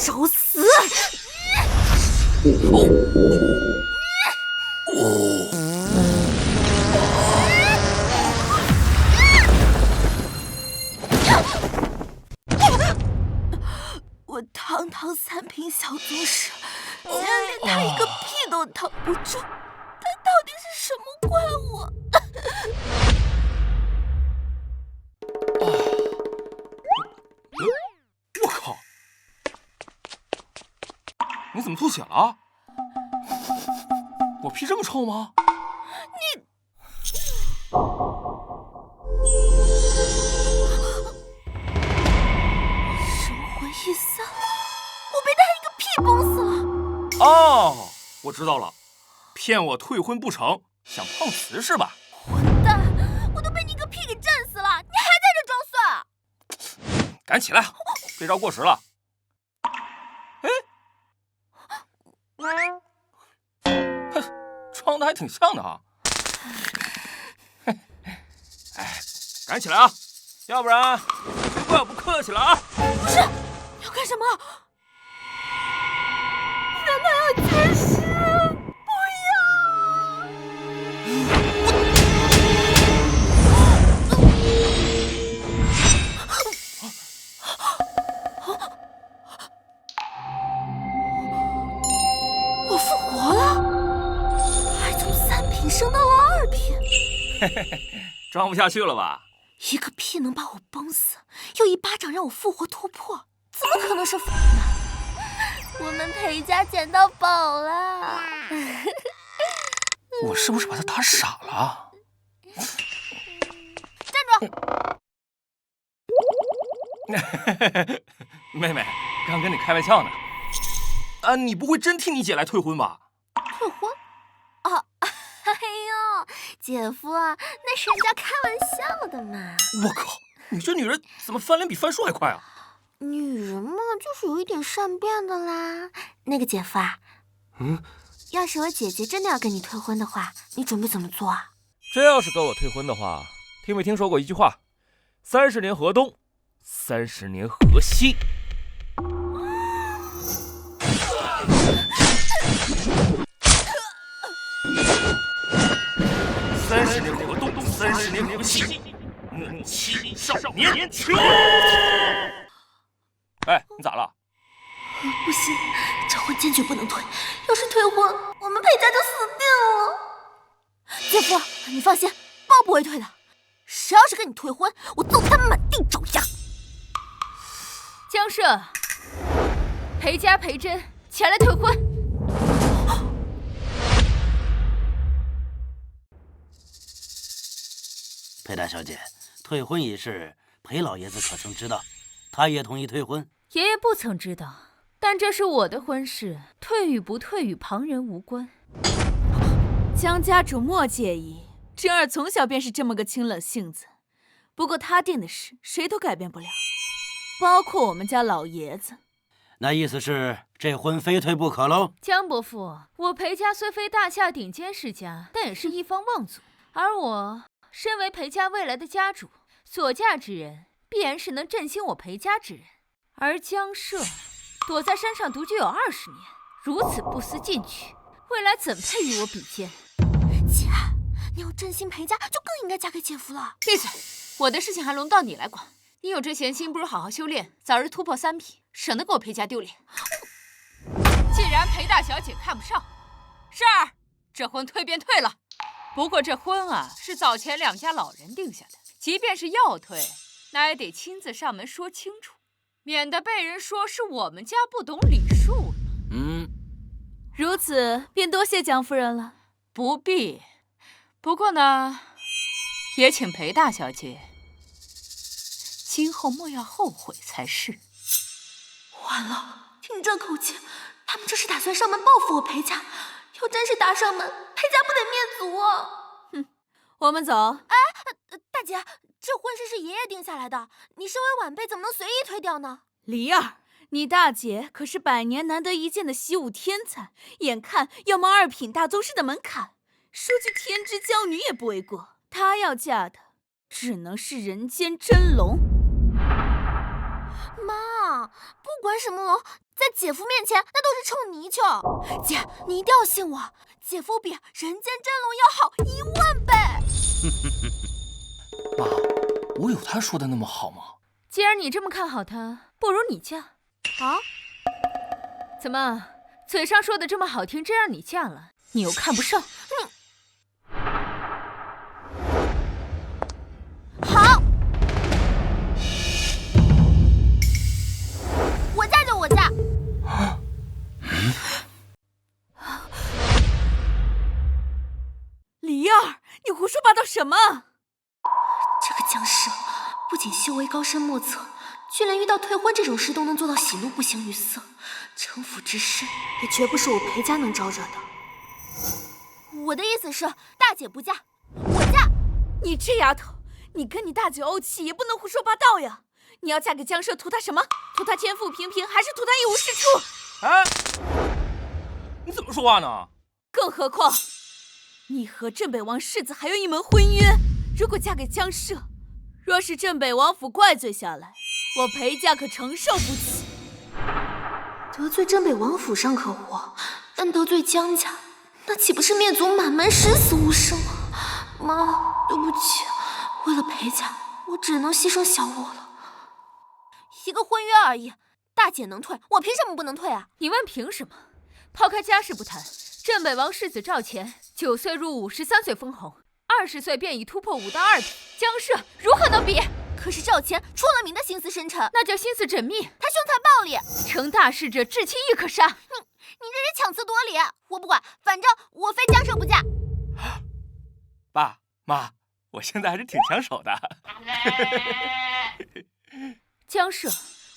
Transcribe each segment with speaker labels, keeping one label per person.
Speaker 1: 找死！我堂堂3品小宗师，竟然连他一个屁都挡不住，他到底是什么怪物？
Speaker 2: 我靠！你怎么吐血了？我屁这么臭吗？
Speaker 1: 你神魂一散，我被他一个屁崩死了。
Speaker 2: 哦，我知道了，骗我退婚不成，想碰瓷是吧？
Speaker 1: 混蛋！我都被你一个屁给震死了，你还在这装蒜？
Speaker 2: 赶起来，这招过时了。装的还挺像的啊！哎，赶起来啊！要不然别怪我不客气了啊！
Speaker 1: 不是，你要干什么？难道要奸尸？不要！我复活了！升到了2品，
Speaker 2: 装不下去了吧？
Speaker 1: 一个屁能把我崩死，又一巴掌让我复活突破，怎么可能是反呢？我们裴家捡到宝了！
Speaker 2: 我是不是把他打傻了？
Speaker 1: 站
Speaker 2: 住！妹妹，刚跟你开玩笑呢。你不会真替你姐来退婚吧？
Speaker 1: 退婚？啊！哎呦，姐夫，那是人家开玩笑的嘛。
Speaker 2: 我靠，你这女人怎么翻脸比翻书还快啊？
Speaker 1: 女人嘛，就是有一点善变的啦。那个姐夫啊，要是我姐姐真的要跟你退婚的话，你准备怎么做啊？
Speaker 3: 真要是跟我退婚的话，听没听说过一句话？30年河东，30年河西。
Speaker 2: 30年河东，30年河西，怒气少年穷。哎，你咋了？
Speaker 1: 不行，这婚坚决不能退，要是退婚，我们裴家就死定了。姐夫，你放心，包不会退的。谁要是跟你退婚，我揍他满地找牙。
Speaker 4: 江社，裴家裴真前来退婚。
Speaker 5: 裴大小姐，退婚一事，裴老爷子可曾知道？他也同意退婚。
Speaker 4: 爷爷不曾知道，但这是我的婚事，退与不退与旁人无关。
Speaker 6: 江家主莫介意，真儿从小便是这么个清冷性子。不过他定的事，谁都改变不了，包括我们家老爷子。
Speaker 5: 那意思是这婚非退不可喽？
Speaker 4: 江伯父，我裴家虽非大夏顶尖世家，但也是一方望族，而我身为裴家未来的家主，所嫁之人必然是能振兴我裴家之人。而江社躲在山上独居有20年，如此不思进取，未来怎配与我比肩？
Speaker 1: 姐，你要振兴裴家，就更应该嫁给姐夫了。
Speaker 4: 闭嘴！我的事情还轮不到你来管。你有这闲心，不如好好修炼，早日突破3品，省得给我裴家丢脸。既然裴大小姐看不上，是儿，这婚退便退了。不过这婚啊，是早前2家老人定下的，即便是要退，那也得亲自上门说清楚，免得被人说是我们家不懂礼数。
Speaker 6: 如此便多谢江夫人了。
Speaker 4: 不必。不过呢，也请裴大小姐今后莫要后悔才是。
Speaker 1: 完了，听这口气，他们这是打算上门报复我裴家。要真是打上门，裴家不得灭族啊！
Speaker 6: 我们走。
Speaker 1: 哎，大姐，这婚事是爷爷定下来的，你身为晚辈，怎么能随意推掉呢？
Speaker 6: 梨儿，你大姐可是100年难得一见的习武天才，眼看要冒2品大宗师的门槛，说句天之娇女也不为过。她要嫁的只能是人间真龙。
Speaker 1: 妈，不管什么龙，在姐夫面前那都是臭泥鳅。姐，你一定要信我，姐夫比人间真龙要好10000倍。
Speaker 2: 妈，我有他说的那么好吗？
Speaker 6: 既然你这么看好他，不如你嫁。
Speaker 1: 啊？
Speaker 6: 怎么，嘴上说的这么好听，真让你嫁了，你又看不上？
Speaker 1: 好，我嫁就我嫁。
Speaker 6: 李儿，你胡说八道什么？
Speaker 1: 这个江氏不仅修为高深莫测，居连遇到退婚这种事都能做到喜怒不形于色，城府之深也绝不是我裴家能招惹的。我的意思是，大姐不嫁，我嫁。
Speaker 6: 你这丫头，你跟你大姐怄气也不能胡说八道呀！你要嫁给江社，图他什么？图他天赋平平，还是图他一无是处？
Speaker 2: 哎，你怎么说话呢？
Speaker 6: 更何况，你和镇北王世子还有一门婚约，如果嫁给江社，若是镇北王府怪罪下来，我裴家可承受不起。
Speaker 1: 得罪镇北王府尚可活，但得罪江家，那岂不是灭族满门，十死无生啊！妈，对不起，为了裴家，我只能牺牲小我了。一个婚约而已，大姐能退，我凭什么不能退啊？
Speaker 6: 你问凭什么？抛开家事不谈，镇北王世子赵乾9岁入伍，13岁封侯，20岁便已突破5到2品，江社如何能比？
Speaker 1: 可是赵乾出了名的心思深沉，
Speaker 6: 那叫心思缜密。
Speaker 1: 他凶残暴力，
Speaker 6: 成大事者至亲亦可杀。
Speaker 1: 你这是强词夺理！我不管，反正我非江社不嫁。
Speaker 2: 爸妈，我现在还是挺抢手的。
Speaker 6: 江社，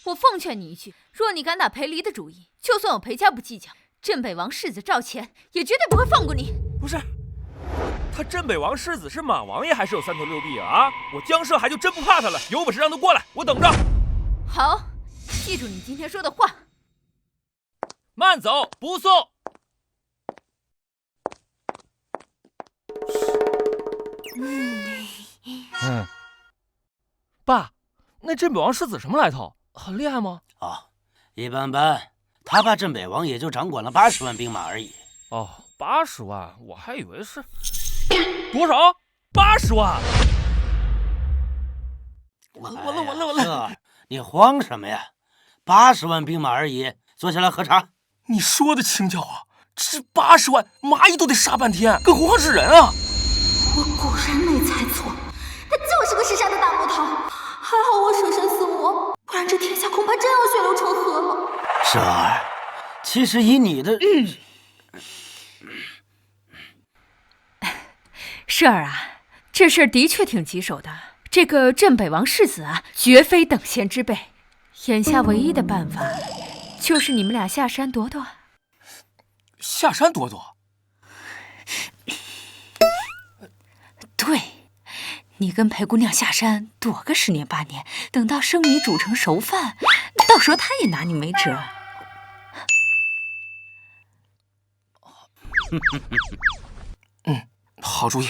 Speaker 6: 我奉劝你一句，若你敢打裴离的主意，就算我裴家不计较，镇北王世子赵乾也绝对不会放过你。
Speaker 3: 不是，他镇北王世子是马王爷，还是有3头6臂啊？我江社还就真不怕他了，有本事让他过来，我等着。
Speaker 6: 好，记住你今天说的话。
Speaker 3: 慢走不送。爸，那镇北王世子什么来头？很厉害吗？
Speaker 5: 哦，一般般。他爸镇北王也就掌管了80万兵马而已。
Speaker 3: 哦，80万，我还以为是多少？80万！
Speaker 2: 完了！
Speaker 5: 你慌什么呀？80万兵马而已，坐下来喝茶。
Speaker 2: 你说的轻巧啊，这80万蚂蚁都得杀半天，更何况是人啊！
Speaker 1: 我果然没猜错，他就是个识杀的大魔头。还好我舍身饲母，不然这天下恐怕真要血流成河了。
Speaker 5: 舍儿，其实以你的……
Speaker 6: 舍儿啊，这事儿的确挺棘手的。这个镇北王世子啊，绝非等闲之辈。眼下唯一的办法，就是你们俩下山躲躲。
Speaker 2: 下山躲躲？
Speaker 4: 对，你跟裴姑娘下山躲个10年8年，等到生米煮成熟饭，到时候她也拿你没辙。
Speaker 2: 好主意。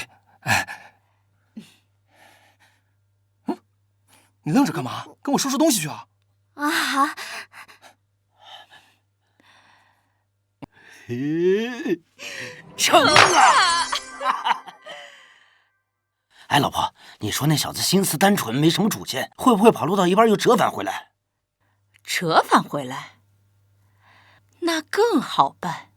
Speaker 2: 你愣着干嘛？跟我收拾东西去啊！
Speaker 1: 啊！
Speaker 5: 成了！哎，老婆，你说那小子心思单纯，没什么主见，会不会跑路到一半又折返回来？
Speaker 4: 折返回来，那更好办。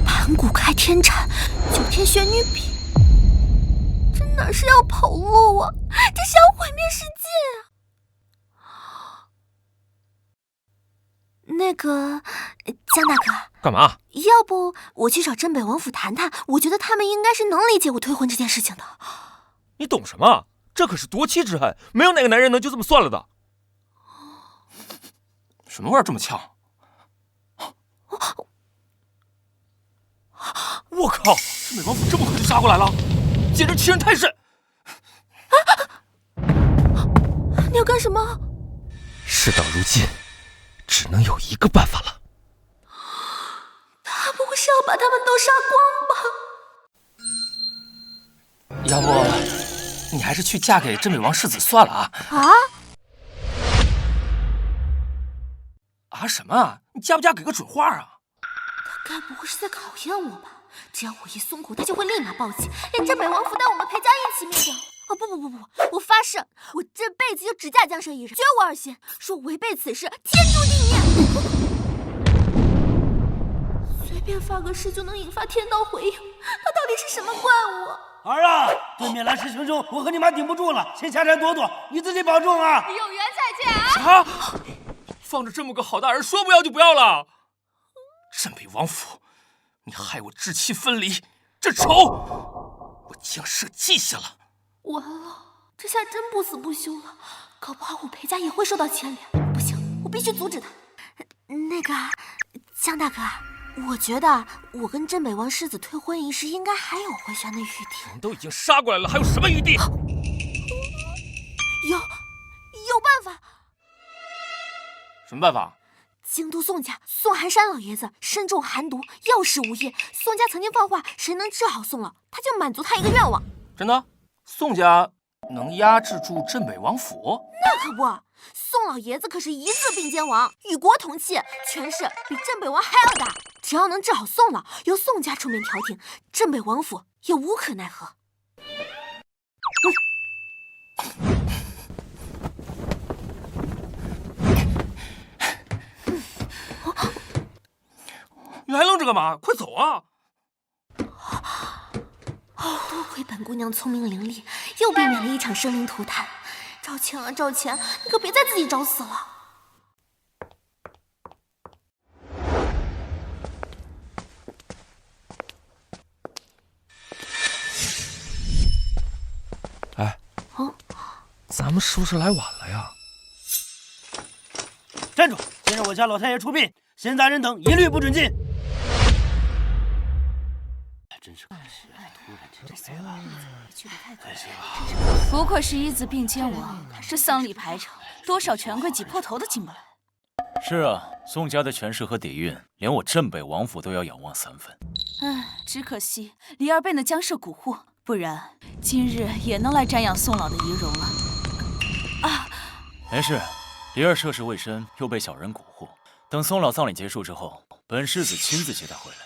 Speaker 1: 盘古开天铲，9天玄女笔，这哪是要跑路啊？这是要毁灭世界啊！那个江大哥，
Speaker 3: 干嘛？
Speaker 1: 要不我去找镇北王府谈谈？我觉得他们应该是能理解我退婚这件事情的。
Speaker 3: 你懂什么？这可是夺妻之恨，没有哪个男人能就这么算了的。
Speaker 2: 什么味儿这么呛？我靠！镇北王府这么快就杀过来了，简直欺人太甚！
Speaker 1: 你要干什么？
Speaker 3: 事到如今，
Speaker 2: 只能有一个办法了。
Speaker 1: 他不会是要把他们都杀光吧？
Speaker 2: 要不，你还是去嫁给镇北王世子算了啊！啊什么啊？你嫁不嫁给个准话啊？
Speaker 1: 他该不会是在考验我吧？只要我一松口，他就会立马暴起，连镇北王府带我们裴家一起灭掉。哦不！我发誓，我这辈子就只嫁江舍一人，绝无二心。说违背此事，天诛地灭。随便发个誓就能引发天道回应，他到底是什么怪物？
Speaker 5: 儿啊，对面来势汹汹，我和你妈顶不住了，先下山躲躲，你自己保重啊！
Speaker 4: 有缘再见啊！
Speaker 3: 啊！放着这么个好大人，说不要就不要了。
Speaker 2: 镇北王府，你害我至亲分离，这仇我江舍记下了。
Speaker 1: 完了，这下真不死不休了，搞不好我裴家也会受到牵连。不行，我必须阻止他。那个江大哥，我觉得我跟镇北王世子退婚一事应该还有回旋的余地。
Speaker 3: 人都已经杀过来了，还有什么余地？
Speaker 1: 有办法。
Speaker 2: 什么办法？
Speaker 1: 京都宋家宋寒山老爷子身中寒毒，药石无益。宋家曾经放话，谁能治好宋老，他就满足他一个愿望。
Speaker 2: 真的？宋家能压制住镇北王府？
Speaker 1: 那可不，宋老爷子可是一字并肩王，与国同气，权势比镇北王还要大。只要能治好宋老，由宋家出面调停，镇北王府也无可奈何。
Speaker 3: 你还愣着干嘛？快走啊！
Speaker 1: 多亏本姑娘聪明伶俐，又避免了一场生灵涂炭。赵钱啊，赵钱，你可别再自己找死了。
Speaker 2: 哎，咱们是不是来晚了呀？
Speaker 5: 站住！今日我家老太爷出殡，闲杂人等一律不准进。真是可惜，突然间这
Speaker 6: 不愧是一字并肩王，这丧礼排场，多少权贵挤破头都进不来。
Speaker 7: 是啊，宋家的权势和底蕴，连我镇北王府都要仰望3分。
Speaker 6: 唉，只可惜离儿被那江舍蛊惑，不然今日也能来瞻仰宋老的遗容了。啊，
Speaker 7: 没事，离儿涉世未深，又被小人蛊惑。等宋老葬礼结束之后，本世子亲自接他回来，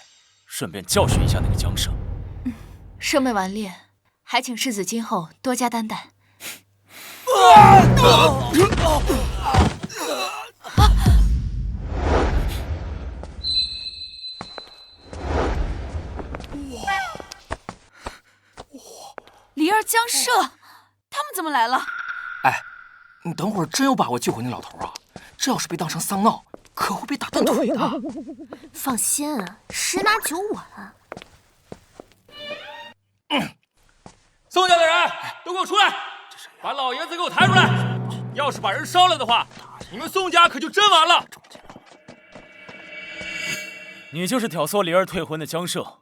Speaker 7: 顺便教训一下那个江舍。
Speaker 4: 生妹顽劣，还请世子今后多加担待。
Speaker 6: 离儿、江舍，他们怎么来了？
Speaker 2: 哎，你等会儿真有把握救回那老头啊？这要是被当成丧闹，可会被打断腿的。
Speaker 1: 放心，10拿9稳。
Speaker 3: 宋家的人都给我出来，把老爷子给我抬出来！要是把人烧了的话，你们宋家可就真完了。
Speaker 7: 你就是挑唆离儿退婚的江舍。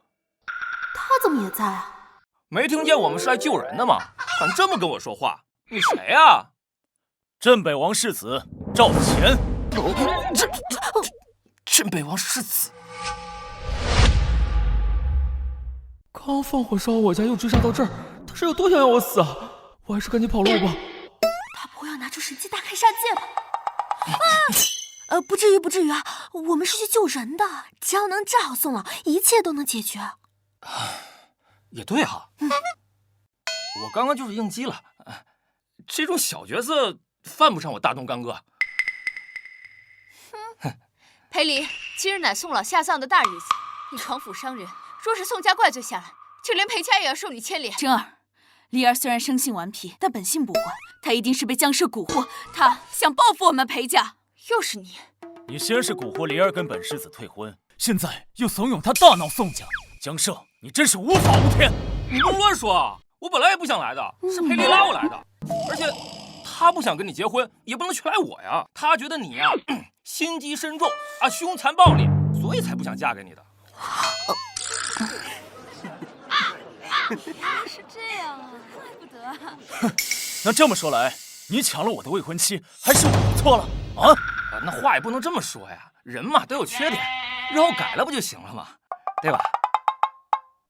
Speaker 1: 他怎么也在啊？
Speaker 2: 没听见我们是来救人的吗？敢这么跟我说话，你谁呀？
Speaker 7: 镇北王世子赵钱。
Speaker 2: 镇北王世子。
Speaker 3: 刚放火烧我家，又追杀到这儿，他是有多想要我死啊？我还是赶紧跑路吧。
Speaker 1: 他不会要拿出神器大开杀戒吧？不至于啊！我们是去救人的，只要能治好宋老，一切都能解决。
Speaker 2: 也对哈。我刚刚就是应激了，这种小角色犯不上我大动干戈。
Speaker 4: 裴离，今日乃宋老下葬的大日子，你闯府伤人，若是宋家怪罪下来，就连裴家也要受你牵连。
Speaker 6: 真儿，离儿虽然生性顽皮，但本性不坏，他一定是被江舍蛊惑，他想报复我们裴家。
Speaker 4: 又是你！
Speaker 7: 你先是蛊惑离儿跟本世子退婚，现在又怂恿他大闹宋家，江舍，你真是无法无天！
Speaker 2: 你不能乱说啊！我本来也不想来的，是裴离拉我来的，而且他不想跟你结婚，也不能全赖我呀。他觉得你呀，心机深重啊，凶残暴烈，所以才不想嫁给你的。
Speaker 6: 是这样啊，怪不得啊。
Speaker 7: 那这么说来，你抢了我的未婚妻，还是我的错了啊？
Speaker 2: 那话也不能这么说呀，人嘛都有缺点，日后改了不就行了吗？对吧？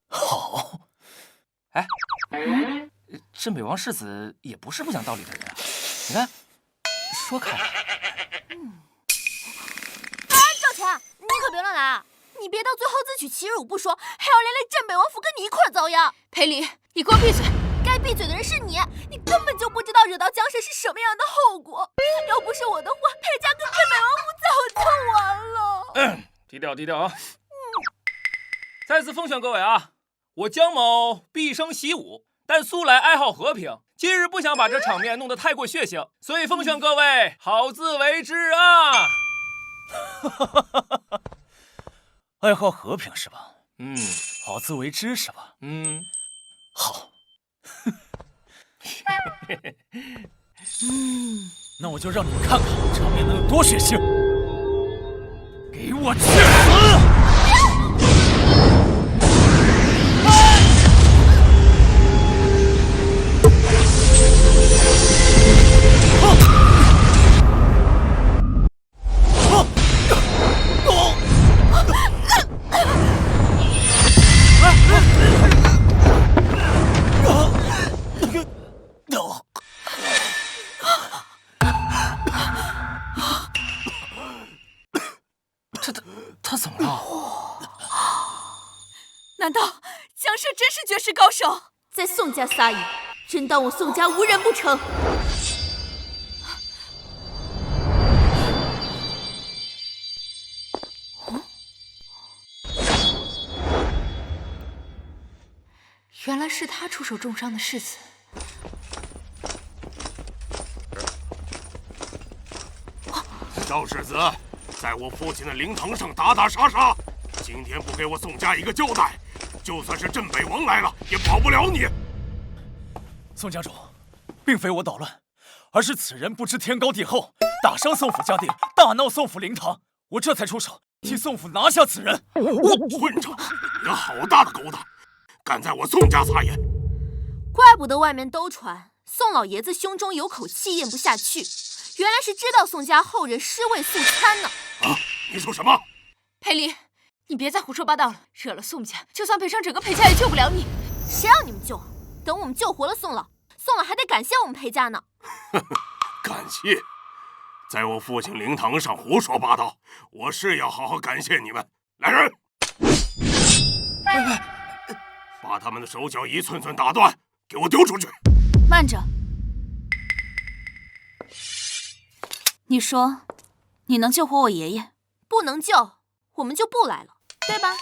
Speaker 7: 好。
Speaker 2: 哎，镇北王世子也不是不讲道理的人啊，你看，说开了。
Speaker 1: 赵钱，你可别乱来啊！你别到最后自取其辱不说，还要连累镇北王府跟你一块遭殃。
Speaker 4: 裴离，你给我闭嘴！
Speaker 1: 该闭嘴的人是你，你根本就不知道惹到江神是什么样的后果。要不是我的话，裴家跟镇北王府早就完了。
Speaker 2: 低调低调啊！再次奉劝各位啊，我江某毕生习武，但素来爱好和平。今日不想把这场面弄得太过血腥，所以奉劝各位好自为之啊！
Speaker 7: 爱好和平是吧？好自为之是吧？好。那我就让你们看看场面能有多血腥！给我去死！
Speaker 2: 他怎么了？
Speaker 6: 难道江社真是绝世高手？
Speaker 1: 在宋家撒野，真当我宋家无人不成？
Speaker 4: 原来是他出手重伤的世子。
Speaker 8: 赵世子，在我父亲的灵堂上打打杀杀，今天不给我宋家一个交代，就算是镇北王来了也保不了你。
Speaker 7: 宋家主，并非我捣乱，而是此人不知天高地厚，打伤宋府家丁，大闹宋府灵堂，我这才出手替宋府拿下此人。
Speaker 8: 混账！你个好大的狗胆，敢在我宋家撒野！
Speaker 1: 怪不得外面都传宋老爷子胸中有口气咽不下去，原来是知道宋家后人尸位素餐呢。
Speaker 8: 啊！你说什么？
Speaker 4: 裴离，你别再胡说八道了，惹了宋家，就算赔上整个裴家也救不了你。
Speaker 1: 谁让你们救啊？等我们救活了宋老，宋老还得感谢我们裴家呢。
Speaker 8: 感谢？在我父亲灵堂上胡说八道，我是要好好感谢你们。来人！把他们的手脚一寸寸打断，给我丢出去！
Speaker 6: 慢着，你说你能救活我爷爷？
Speaker 1: 不能救，我们就不来了，对吧？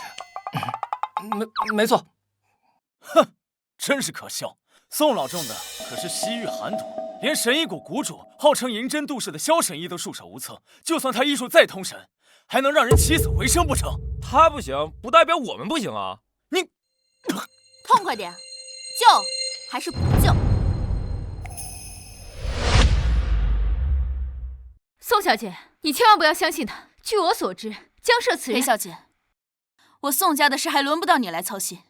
Speaker 2: 没错。
Speaker 7: 哼，真是可笑！宋老种的可是西域寒土，连神医谷谷主号称银针渡世的萧神医都束手无策。就算他医术再通神，还能让人起死回生不成？
Speaker 2: 他不行，不代表我们不行啊！
Speaker 7: 你
Speaker 1: 痛快点，救还是不救？
Speaker 4: 宋小姐，你千万不要相信他。据我所知，江社此人……
Speaker 6: 裴小姐，我宋家的事还轮不到你来操心。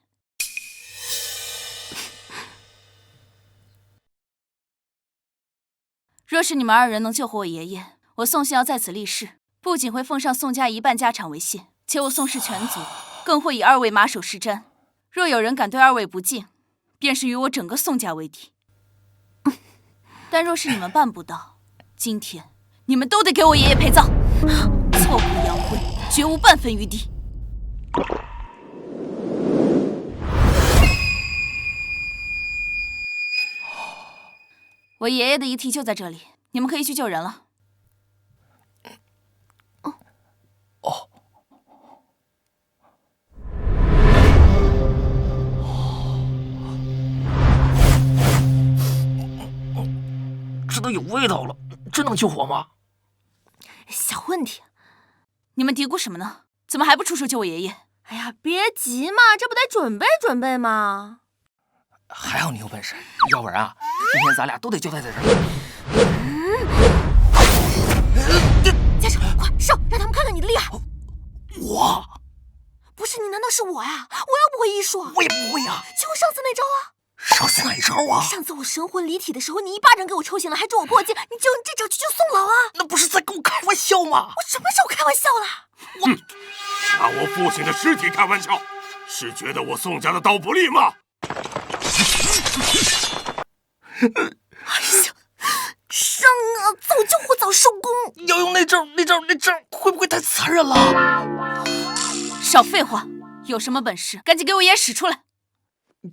Speaker 6: 若是你们二人能救活我爷爷，我宋姓要在此立誓，不仅会奉上宋家一半家产为谢，且我宋氏全族更会以二位马首是瞻。若有人敢对二位不敬，便是与我整个宋家为敌。但若是你们办不到，今天你们都得给我爷爷陪葬，挫骨扬灰，绝无半分余地。我爷爷的遗体就在这里，你们可以去救人了。
Speaker 2: 这都有味道了，真能救活吗？
Speaker 1: 小问题。
Speaker 6: 你们嘀咕什么呢？怎么还不出手救我爷爷？
Speaker 1: 哎呀，别急嘛，这不得准备准备吗？
Speaker 2: 还好你有本事，要不然啊，今天咱俩都得交代在这儿。
Speaker 1: 家长，快上，让他们看看你的厉害。
Speaker 2: 我
Speaker 1: 不是你，难道是我呀？我又不会医术，
Speaker 2: 我也不会呀。
Speaker 1: 就上次那招啊。
Speaker 3: 上次哪一招啊？
Speaker 1: 上次我神魂离体的时候，你一巴掌给我抽醒了，还助我破戒，你就用这招去救宋老啊！
Speaker 3: 那不是在跟我开玩笑吗？
Speaker 1: 我什么时候开玩笑了？
Speaker 8: 拿我父亲的尸体开玩笑，是觉得我宋家的刀不利吗？
Speaker 1: 哎呀，伤啊！早救火早收工。
Speaker 3: 要用那招会不会太残忍了？
Speaker 6: 少废话，有什么本事赶紧给我爷使出来！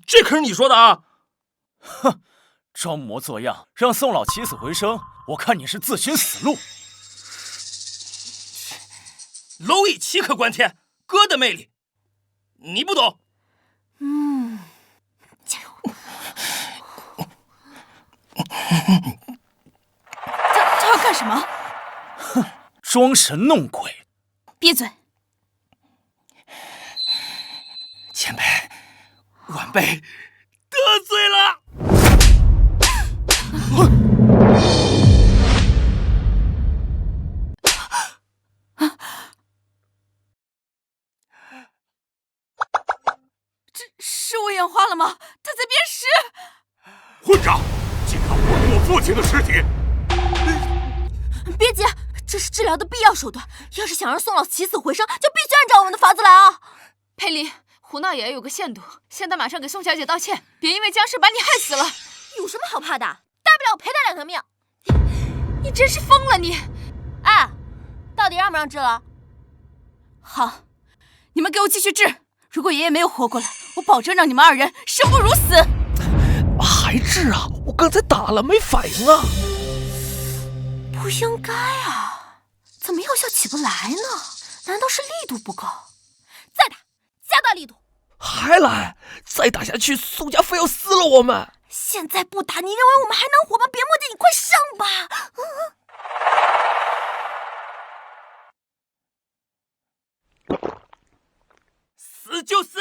Speaker 3: 这可是你说的啊！
Speaker 7: 哼，装模作样让宋老起死回生，我看你是自寻死路。
Speaker 3: 蝼蚁岂可关天，哥的魅力你不懂。
Speaker 1: 加油！
Speaker 6: 他要干什么？
Speaker 7: 哼，装神弄鬼！
Speaker 6: 闭嘴！
Speaker 3: 前辈，晚辈得罪了。
Speaker 6: 是我眼花了吗？他在鞭尸！
Speaker 8: 混账！竟敢侮辱我父亲的尸体！
Speaker 1: 别急，这是治疗的必要手段。要是想让宋老起死回生，就必须按照我们的法子来啊！
Speaker 4: 佩妮，胡闹也要有个限度。现在马上给宋小姐道歉，别因为僵尸把你害死了。
Speaker 1: 有什么好怕的？大不了我赔他2条命。
Speaker 4: 你真是疯了你！
Speaker 1: 哎，到底让不让治了？
Speaker 6: 好，你们给我继续治。如果爷爷没有活过来，我保证让你们2人生不如死。
Speaker 3: 还治啊？我刚才打了没反应啊！
Speaker 1: 不应该啊，怎么药效起不来呢？难道是力度不够？再打，加大力度！
Speaker 3: 还来？再打下去，宋家非要撕了我们！
Speaker 1: 现在不打，你认为我们还能活吗？别墨迹，你快上吧！
Speaker 3: 死就死！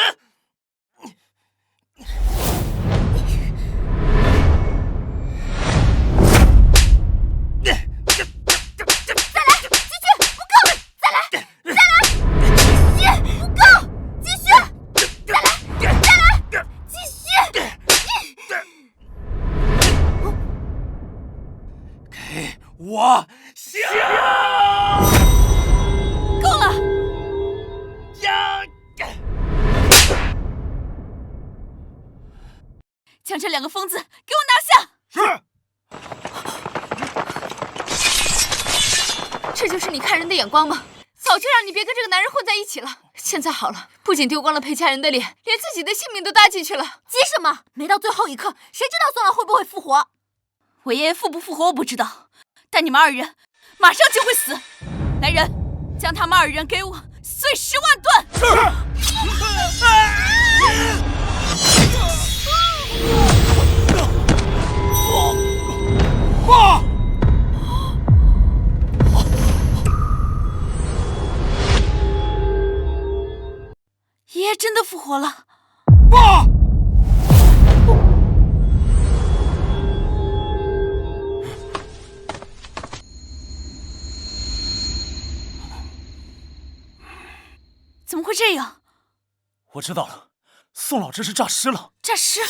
Speaker 3: 我下！
Speaker 6: 够了！将这2个疯子给我拿下！
Speaker 8: 是。
Speaker 4: 这就是你看人的眼光吗？早就让你别跟这个男人混在一起了。现在好了，不仅丢光了裴家人的脸，连自己的性命都搭进去了。
Speaker 1: 急什么？没到最后一刻，谁知道宋老会不会复活？
Speaker 6: 我爷爷复不复活我不知道，但你们2人马上就会死。来人，将他们2人给我碎10万段！
Speaker 8: 爸！
Speaker 6: 爷爷真的复活了！
Speaker 8: 爸！
Speaker 6: 怎么会这样？
Speaker 7: 我知道了，宋老这是诈尸了。
Speaker 6: 诈尸？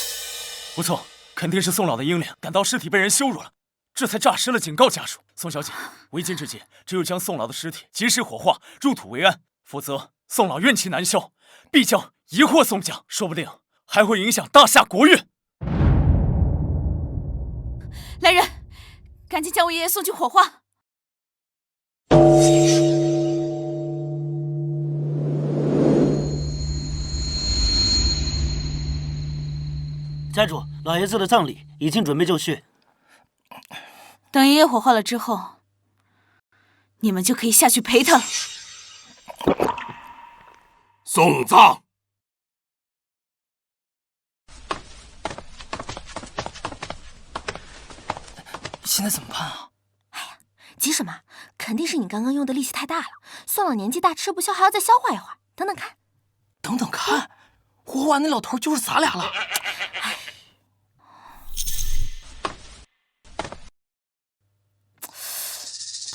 Speaker 7: 不错，肯定是宋老的英灵感到尸体被人羞辱了，这才诈尸了，警告家属。宋小姐，为今之计，只有将宋老的尸体及时火化，入土为安，否则宋老怨气难消，必将疑祸宋家，说不定还会影响大夏国运。
Speaker 6: 来人，赶紧将我爷爷送去火化。
Speaker 5: 家主，老爷子的葬礼已经准备就绪。
Speaker 6: 等爷爷火化了之后，你们就可以下去陪他了。
Speaker 8: 送葬。
Speaker 3: 现在怎么办啊？
Speaker 1: 急什么？肯定是你刚刚用的力气太大了。宋老年纪大，吃不消，还要再消化一会儿。等等看，
Speaker 3: 等等看，活化那老头就是咱俩了。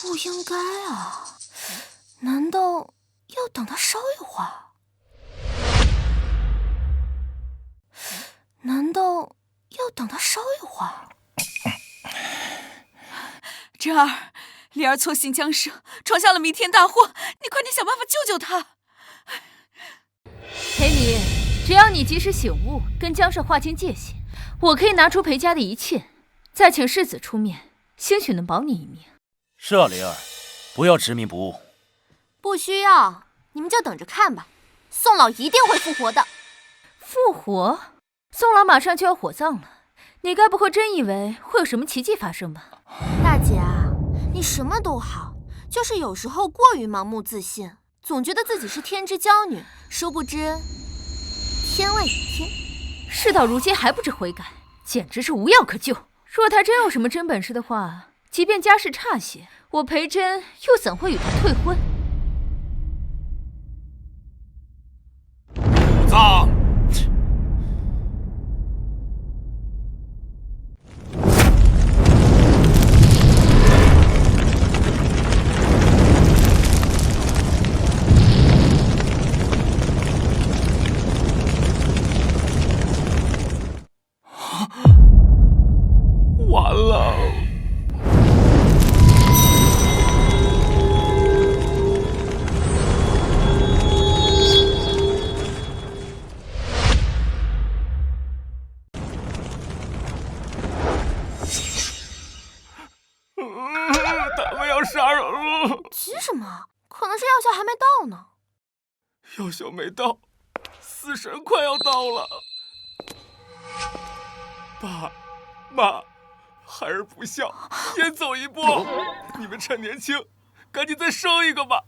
Speaker 1: 不应该啊！难道要等他烧一会儿？难道等他烧一会儿。
Speaker 6: 真儿，李儿错信江社，闯下了弥天大祸，你快点想办法救救他。
Speaker 4: 裴离，只要你及时醒悟，跟江社划清界限，我可以拿出裴家的一切，再请世子出面，兴许能保你一命。
Speaker 7: 是啊，灵儿，不要执迷不悟。
Speaker 1: 不需要，你们就等着看吧，宋老一定会复活的。
Speaker 4: 复活？宋老马上就要火葬了，你该不会真以为会有什么奇迹发生吧？
Speaker 1: 大姐啊，你什么都好，就是有时候过于盲目自信，总觉得自己是天之娇女，殊不知天外有天。
Speaker 4: 事到如今还不知悔改，简直是无药可救。若他真有什么真本事的话，即便家世差些，我裴真又怎会与他退婚？
Speaker 8: 武藏，
Speaker 2: 完了！他们要杀人了！
Speaker 1: 急什么？可能是药效还没到呢。
Speaker 2: 药效没到，死神快要到了。爸妈，孩儿不孝，先走一步。你们趁年轻，赶紧再生一个吧。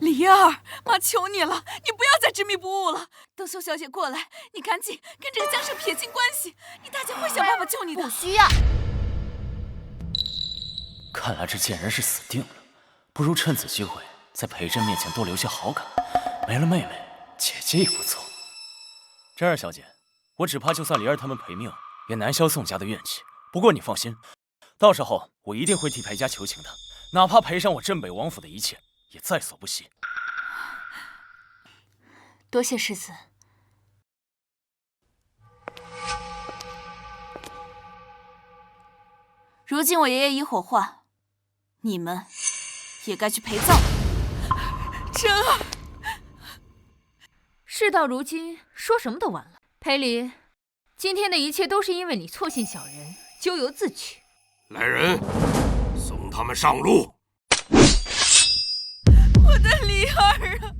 Speaker 6: 李儿，妈求你了，你不要再执迷不悟了。等宋小姐过来，你赶紧跟这个江社撇清关系，你大姐会想办法救你的。
Speaker 1: 不需要。
Speaker 7: 看来这贱人是死定了，不如趁此机会在裴真面前多留些好感。没了妹妹，姐姐也不错。真儿小姐，我只怕就算李儿他们赔命，也难消宋家的怨气。不过你放心，到时候我一定会替裴家求情的，哪怕赔上我镇北王府的一切，也在所不惜。
Speaker 4: 多谢世子。
Speaker 6: 如今我爷爷已火化，你们也该去陪葬。真儿，
Speaker 4: 事到如今，说什么都晚了。裴离，今天的一切都是因为你错信小人，咎由自取。
Speaker 8: 来人，送他们上路。
Speaker 6: 我的李儿啊！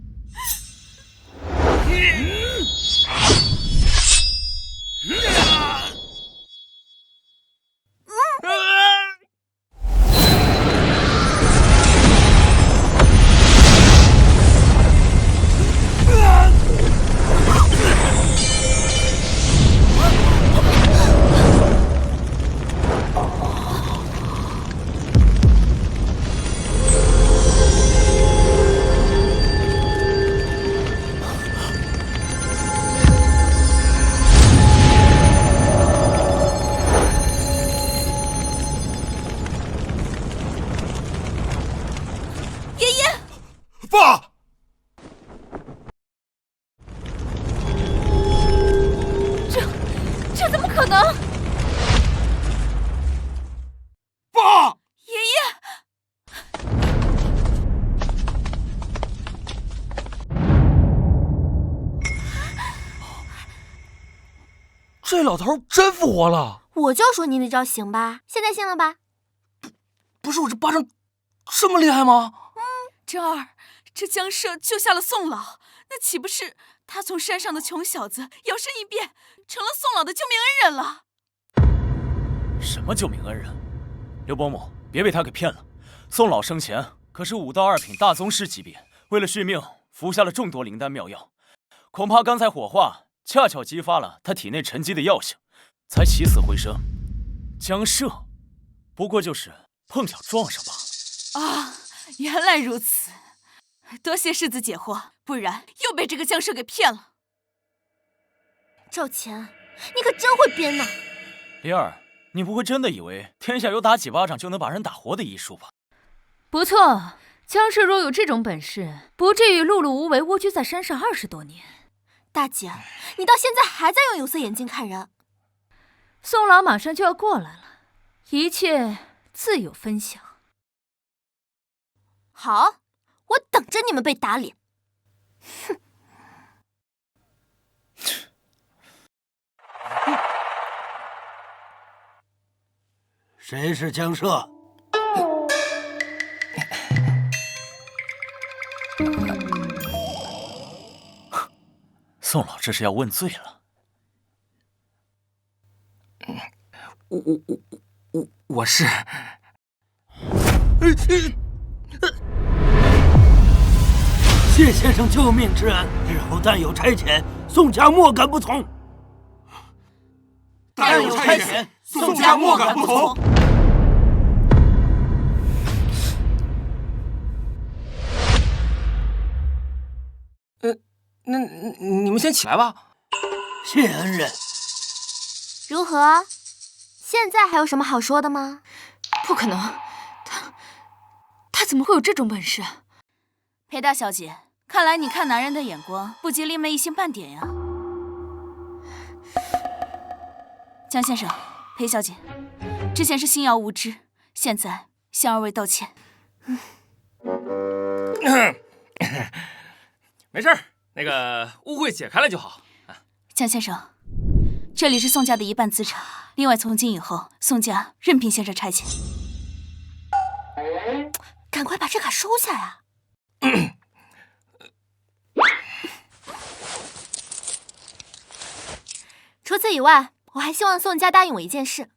Speaker 8: 爸，
Speaker 4: 这怎么可能？
Speaker 8: 爸，
Speaker 6: 爷爷，
Speaker 2: 这老头真复活了！
Speaker 1: 我就说你那招行吧，现在信了吧？
Speaker 2: 不是我这巴掌这么厉害吗？
Speaker 6: 真儿，这江社救下了宋老，那岂不是他从山上的穷小子摇身一变，成了宋老的救命恩人了？
Speaker 7: 什么救命恩人？刘伯母，别被他给骗了。宋老生前可是武道2品大宗师级别，为了续命，服下了众多灵丹妙药。恐怕刚才火化恰巧激发了他体内沉积的药性，才起死回生。江社，不过就是碰巧撞上罢了。
Speaker 6: 啊，原来如此，多谢世子解惑，不然又被这个江社给骗了。
Speaker 1: 赵钱，你可真会编呢！
Speaker 7: 灵儿，你不会真的以为天下有打几巴掌就能把人打活的医术吧？
Speaker 4: 不错，江社若有这种本事，不至于碌碌无为蜗居在山上20多年。
Speaker 1: 大姐，你到现在还在用有色眼镜看人？
Speaker 4: 宋老马上就要过来了，一切自有分晓。
Speaker 1: 好，我等着你们被打脸。哼！
Speaker 5: 谁是江社？
Speaker 7: 宋老这是要问罪了。
Speaker 2: 我是。
Speaker 5: 谢先生救命之恩，日后但有差遣，宋家莫敢不从。
Speaker 8: 但有差遣，宋家莫敢不从。
Speaker 2: 那你们先起来吧。
Speaker 5: 谢恩人。
Speaker 1: 如何？现在还有什么好说的吗？
Speaker 4: 不可能，他怎么会有这种本事？
Speaker 6: 裴大小姐，看来你看男人的眼光不及林梅一星半点呀。江先生，裴小姐，之前是星瑶无知，现在向二位道歉。
Speaker 2: 没事儿，那个误会解开了就好。
Speaker 6: 江先生，这里是宋家的一半资产，另外从今以后，宋家任凭先生差遣。
Speaker 1: 赶快把这卡收下呀！除此以外，我还希望宋家答应我一件事。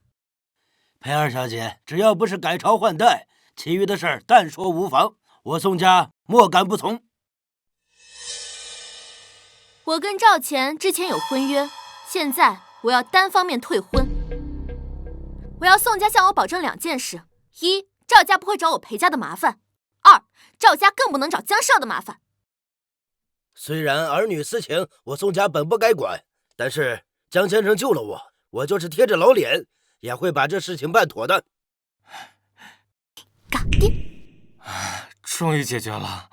Speaker 5: 裴二小姐，只要不是改朝换代，其余的事儿但说无妨，我宋家莫敢不从。
Speaker 1: 我跟赵钱之前有婚约，现在我要单方面退婚。我要宋家向我保证2件事：一，赵家不会找我裴家的麻烦；二，赵家更不能找江少的麻烦。
Speaker 5: 虽然儿女私情我宋家本不该管，但是江先生救了我，我就是贴着老脸也会把这事情办妥的。
Speaker 1: 搞定！
Speaker 2: 终于解决了。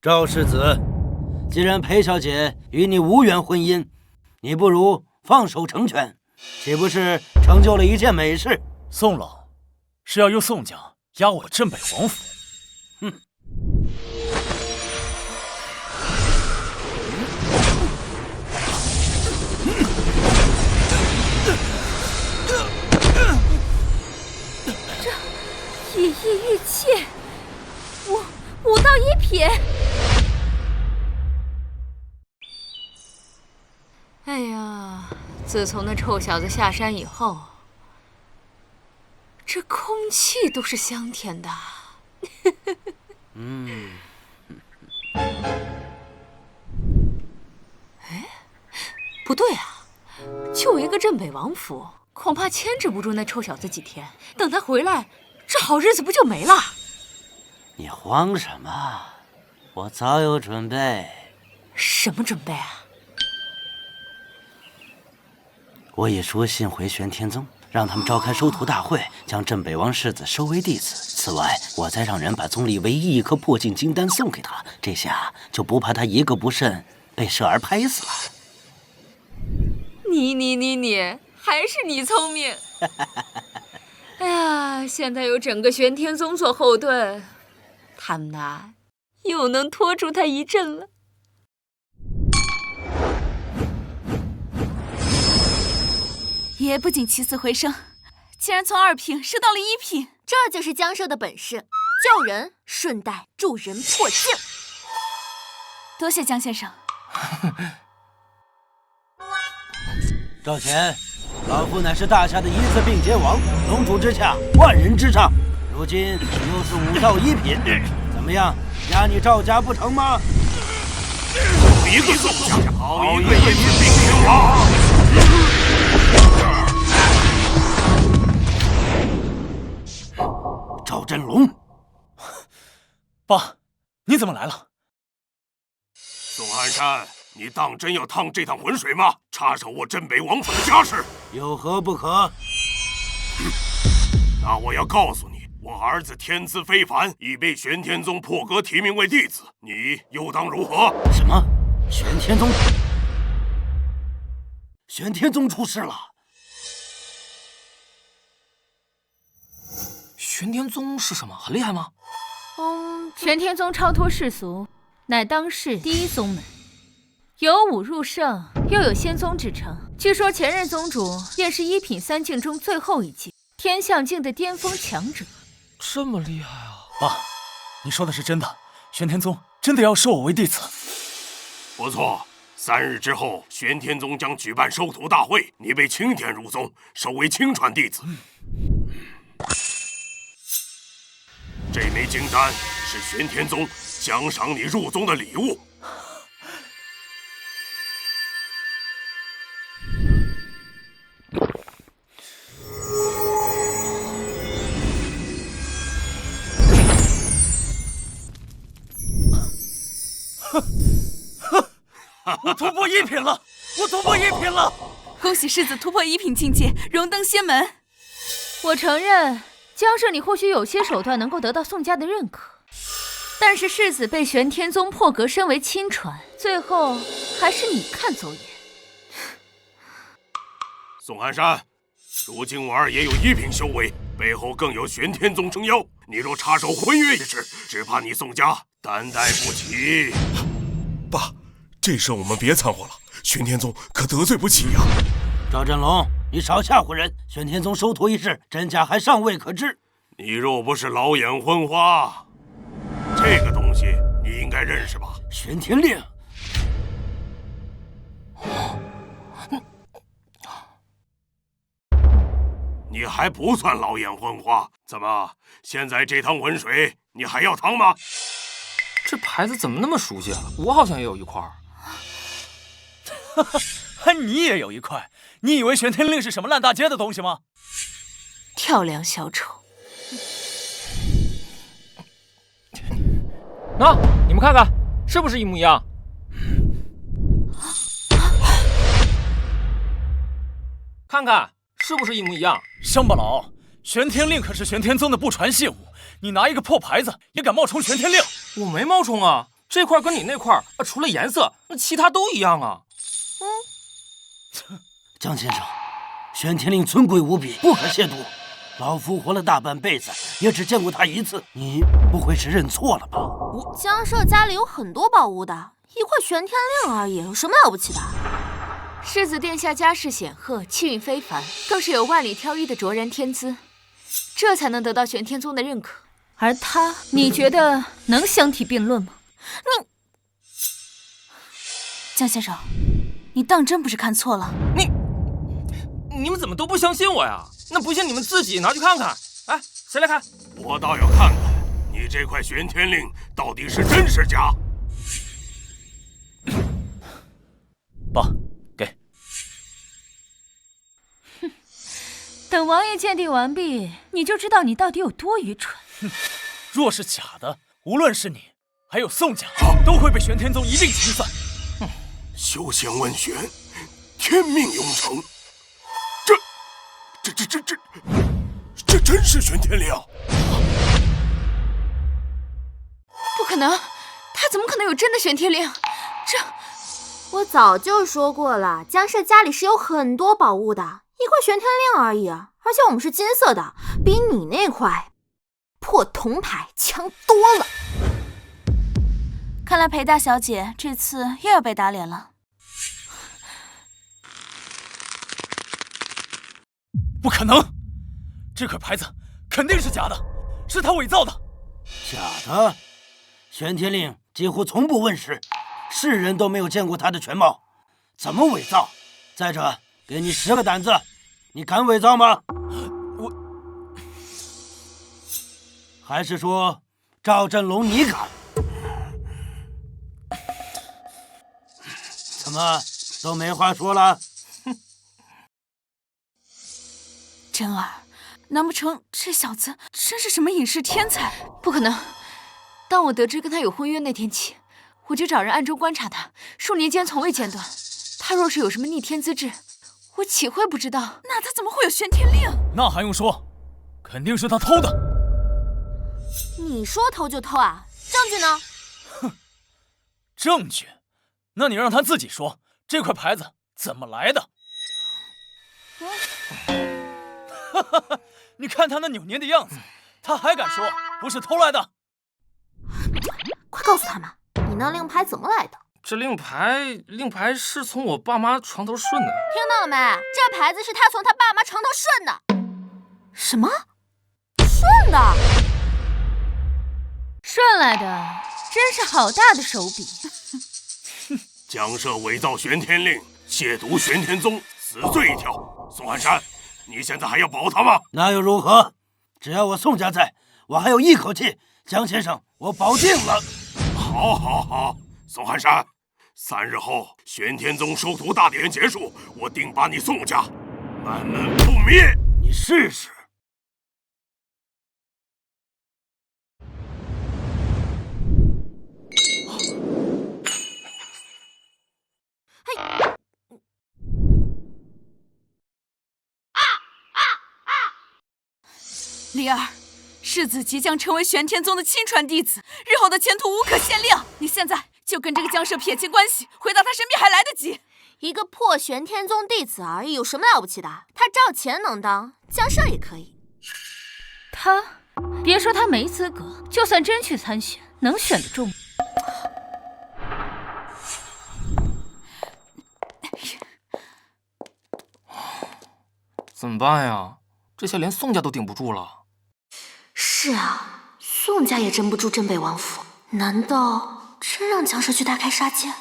Speaker 5: 赵世子，既然裴小姐与你无缘婚姻，你不如放手成全，岂不是成就了一件美事？
Speaker 7: 宋老是要用宋家压我镇北王府。
Speaker 5: 哼！
Speaker 4: 以逸御妾，5道1撇。哎呀，自从那臭小子下山以后，这空气都是香甜的。哎，不对啊，就一个镇北王府，恐怕牵制不住那臭小子几天。等他回来，这好日子不就没了？
Speaker 5: 你慌什么？我早有准备。
Speaker 4: 什么准备啊？
Speaker 5: 我已书信回玄天宗，让他们召开收徒大会，将镇北王世子收为弟子。此外，我再让人把宗里唯一一颗破镜金丹送给他，这下就不怕他一个不慎被佘儿拍死了。
Speaker 4: 你，还是你聪明。哎呀，现在有整个玄天宗做后盾，他们呐，又能拖住他一阵了。
Speaker 6: 爷爷不仅起死回生，竟然从2品升到了1品，
Speaker 1: 这就是江社的本事，救人顺带助人破境。
Speaker 6: 多谢江先生。
Speaker 5: 赵钱，老夫乃是大夏的一字并肩王，龙主之下，万人之上，如今又是5道1品，怎么样，压你赵家不成吗？
Speaker 8: 好一个宋家，好一个一字并肩王！
Speaker 5: 赵振龙，
Speaker 7: 爸，你怎么来了？
Speaker 8: 宋寒山，你当真要趟这趟浑水吗？插手我镇北王府的家事，
Speaker 5: 有何不可？
Speaker 8: 那我要告诉你，我儿子天资非凡，已被玄天宗破格提名为弟子，你又当如何？
Speaker 5: 什么？玄天宗出事了？
Speaker 2: 玄天宗是什么？很厉害吗？
Speaker 4: 玄天宗超脱世俗，乃当世第一宗门，有武入圣，又有仙宗之称。据说前任宗主便是一品3境中最后一境，天象境的巅峰强者。
Speaker 2: 这么厉害啊！
Speaker 7: 爸，你说的是真的？玄天宗真的要收我为弟子？
Speaker 8: 不错，3日之后，玄天宗将举办收徒大会，你被钦点入宗，收为亲传弟子。这枚金丹是玄天宗奖赏你入宗的礼物。
Speaker 7: 我突破1品了！我突破1品了！
Speaker 6: 恭喜世子突破1品境界，荣登仙门。
Speaker 4: 我承认，江社你或许有些手段能够得到宋家的认可，但是世子被玄天宗破格升为亲传，最后还是你看走眼。
Speaker 8: 宋寒山，如今我儿也有1品修为，背后更有玄天宗撑腰，你若插手婚约一事，只怕你宋家担待不起。爸，这事我们别掺和了，玄天宗可得罪不起呀。
Speaker 5: 赵振龙，你少吓唬人！玄天宗收徒一事，真假还尚未可知。
Speaker 8: 你若不是老眼昏花，这个东西你应该认识吧？
Speaker 5: 玄天令。
Speaker 8: 你还不算老眼昏花，怎么现在这趟浑水你还要趟吗？
Speaker 2: 这牌子怎么那么熟悉啊？我好像也有一块。
Speaker 7: 哈哈，你也有一块？你以为玄天令是什么烂大街的东西吗？
Speaker 4: 跳梁小丑。
Speaker 2: 那你们看看，是不是一模一样？看看是不是一模一样？
Speaker 7: 乡巴佬，玄天令可是玄天宗的不传信物，你拿一个破牌子也敢冒充玄天令？
Speaker 2: 我没冒充啊，这块跟你那块除了颜色，那其他都一样啊。
Speaker 5: 江先生，玄天令尊贵无比，不可亵渎。老夫活了大半辈子，也只见过他1次。你不会是认错了吧？
Speaker 1: 江社家里有很多宝物的，一块玄天令而已，有什么了不起的？
Speaker 4: 世子殿下家世显赫，气运非凡，更是有万里挑一的卓然天资，这才能得到玄天宗的认可。而他，你觉得能相提并论吗？
Speaker 6: 江先生，你当真不是看错了？
Speaker 2: 你们怎么都不相信我呀？那不信你们自己拿去看看。哎，谁来看？
Speaker 8: 我倒要看看你这块玄天令到底是真是假。
Speaker 7: 爸，给。
Speaker 4: 等王爷鉴定完毕，你就知道你到底有多愚蠢。
Speaker 7: 若是假的，无论是你还有宋家，都会被玄天宗一并清算。
Speaker 8: 修仙问玄，天命永成。这真是玄天令？
Speaker 4: 不可能，他怎么可能有真的玄天令？
Speaker 1: 我早就说过了，江社家里是有很多宝物的，一块玄天令而已，而且我们是金色的，比你那块破铜牌强多了。
Speaker 6: 看来裴大小姐这次又要被打脸了。
Speaker 7: 不可能，这块牌子肯定是假的，是他伪造的。
Speaker 5: 假的？玄天令几乎从不问世，世人都没有见过他的全貌，怎么伪造？再者，给你10个胆子，你敢伪造吗？
Speaker 7: 我……
Speaker 5: 还是说赵振龙你敢？怎么都没话说了？
Speaker 6: 真儿，难不成这小子真是什么隐世天才？
Speaker 4: 不可能！当我得知跟他有婚约那天起，我就找人暗中观察他，数年间从未间断。他若是有什么逆天资质，我岂会不知道？
Speaker 6: 那他怎么会有玄天令？
Speaker 7: 那还用说，肯定是他偷的。
Speaker 1: 你说偷就偷啊？证据呢？
Speaker 7: 哼，证据？那你让他自己说，这块牌子怎么来的？哈哈哈，你看他那扭捏的样子，他还敢说不是偷来的？
Speaker 1: 快告诉他们，你那令牌怎么来的？
Speaker 2: 这令牌是从我爸妈床头顺的。
Speaker 1: 听到了没？这牌子是他从他爸妈床头顺的。什么？顺的？
Speaker 4: 顺来的，真是好大的手笔。
Speaker 8: 江社伪造玄天令，亵渎玄天宗，死罪一条。宋汉山，你现在还要保他吗？
Speaker 5: 那又如何？只要我宋家在，我还有一口气。江先生，我保定了。
Speaker 8: 好，宋汉山，3日后玄天宗收徒大典结束，我定把你宋家满门覆灭。
Speaker 5: 你试试。
Speaker 6: 李儿，世子即将成为玄天宗的亲传弟子，日后的前途无可限量。你现在就跟这个江社撇清关系，回到他身边还来得及。
Speaker 1: 一个破玄天宗弟子而已，有什么了不起的？他赵钱能当，江社也可以。
Speaker 4: 他，别说他没资格，就算真去参选，能选得中吗？
Speaker 2: 怎么办呀？这下连宋家都顶不住了。
Speaker 1: 是啊，宋家也镇不住镇北王府，难道真让江社去大开杀戒？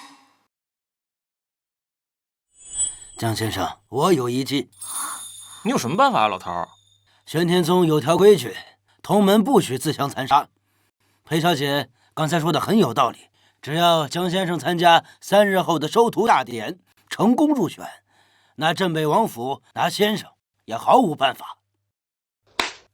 Speaker 5: 江先生，我有一计。
Speaker 2: 你有什么办法啊，老头？
Speaker 5: 玄天宗有条规矩，同门不许自相残杀。裴小姐刚才说的很有道理，只要江先生参加3日后的收徒大典，成功入选，那镇北王府拿先生也毫无办法。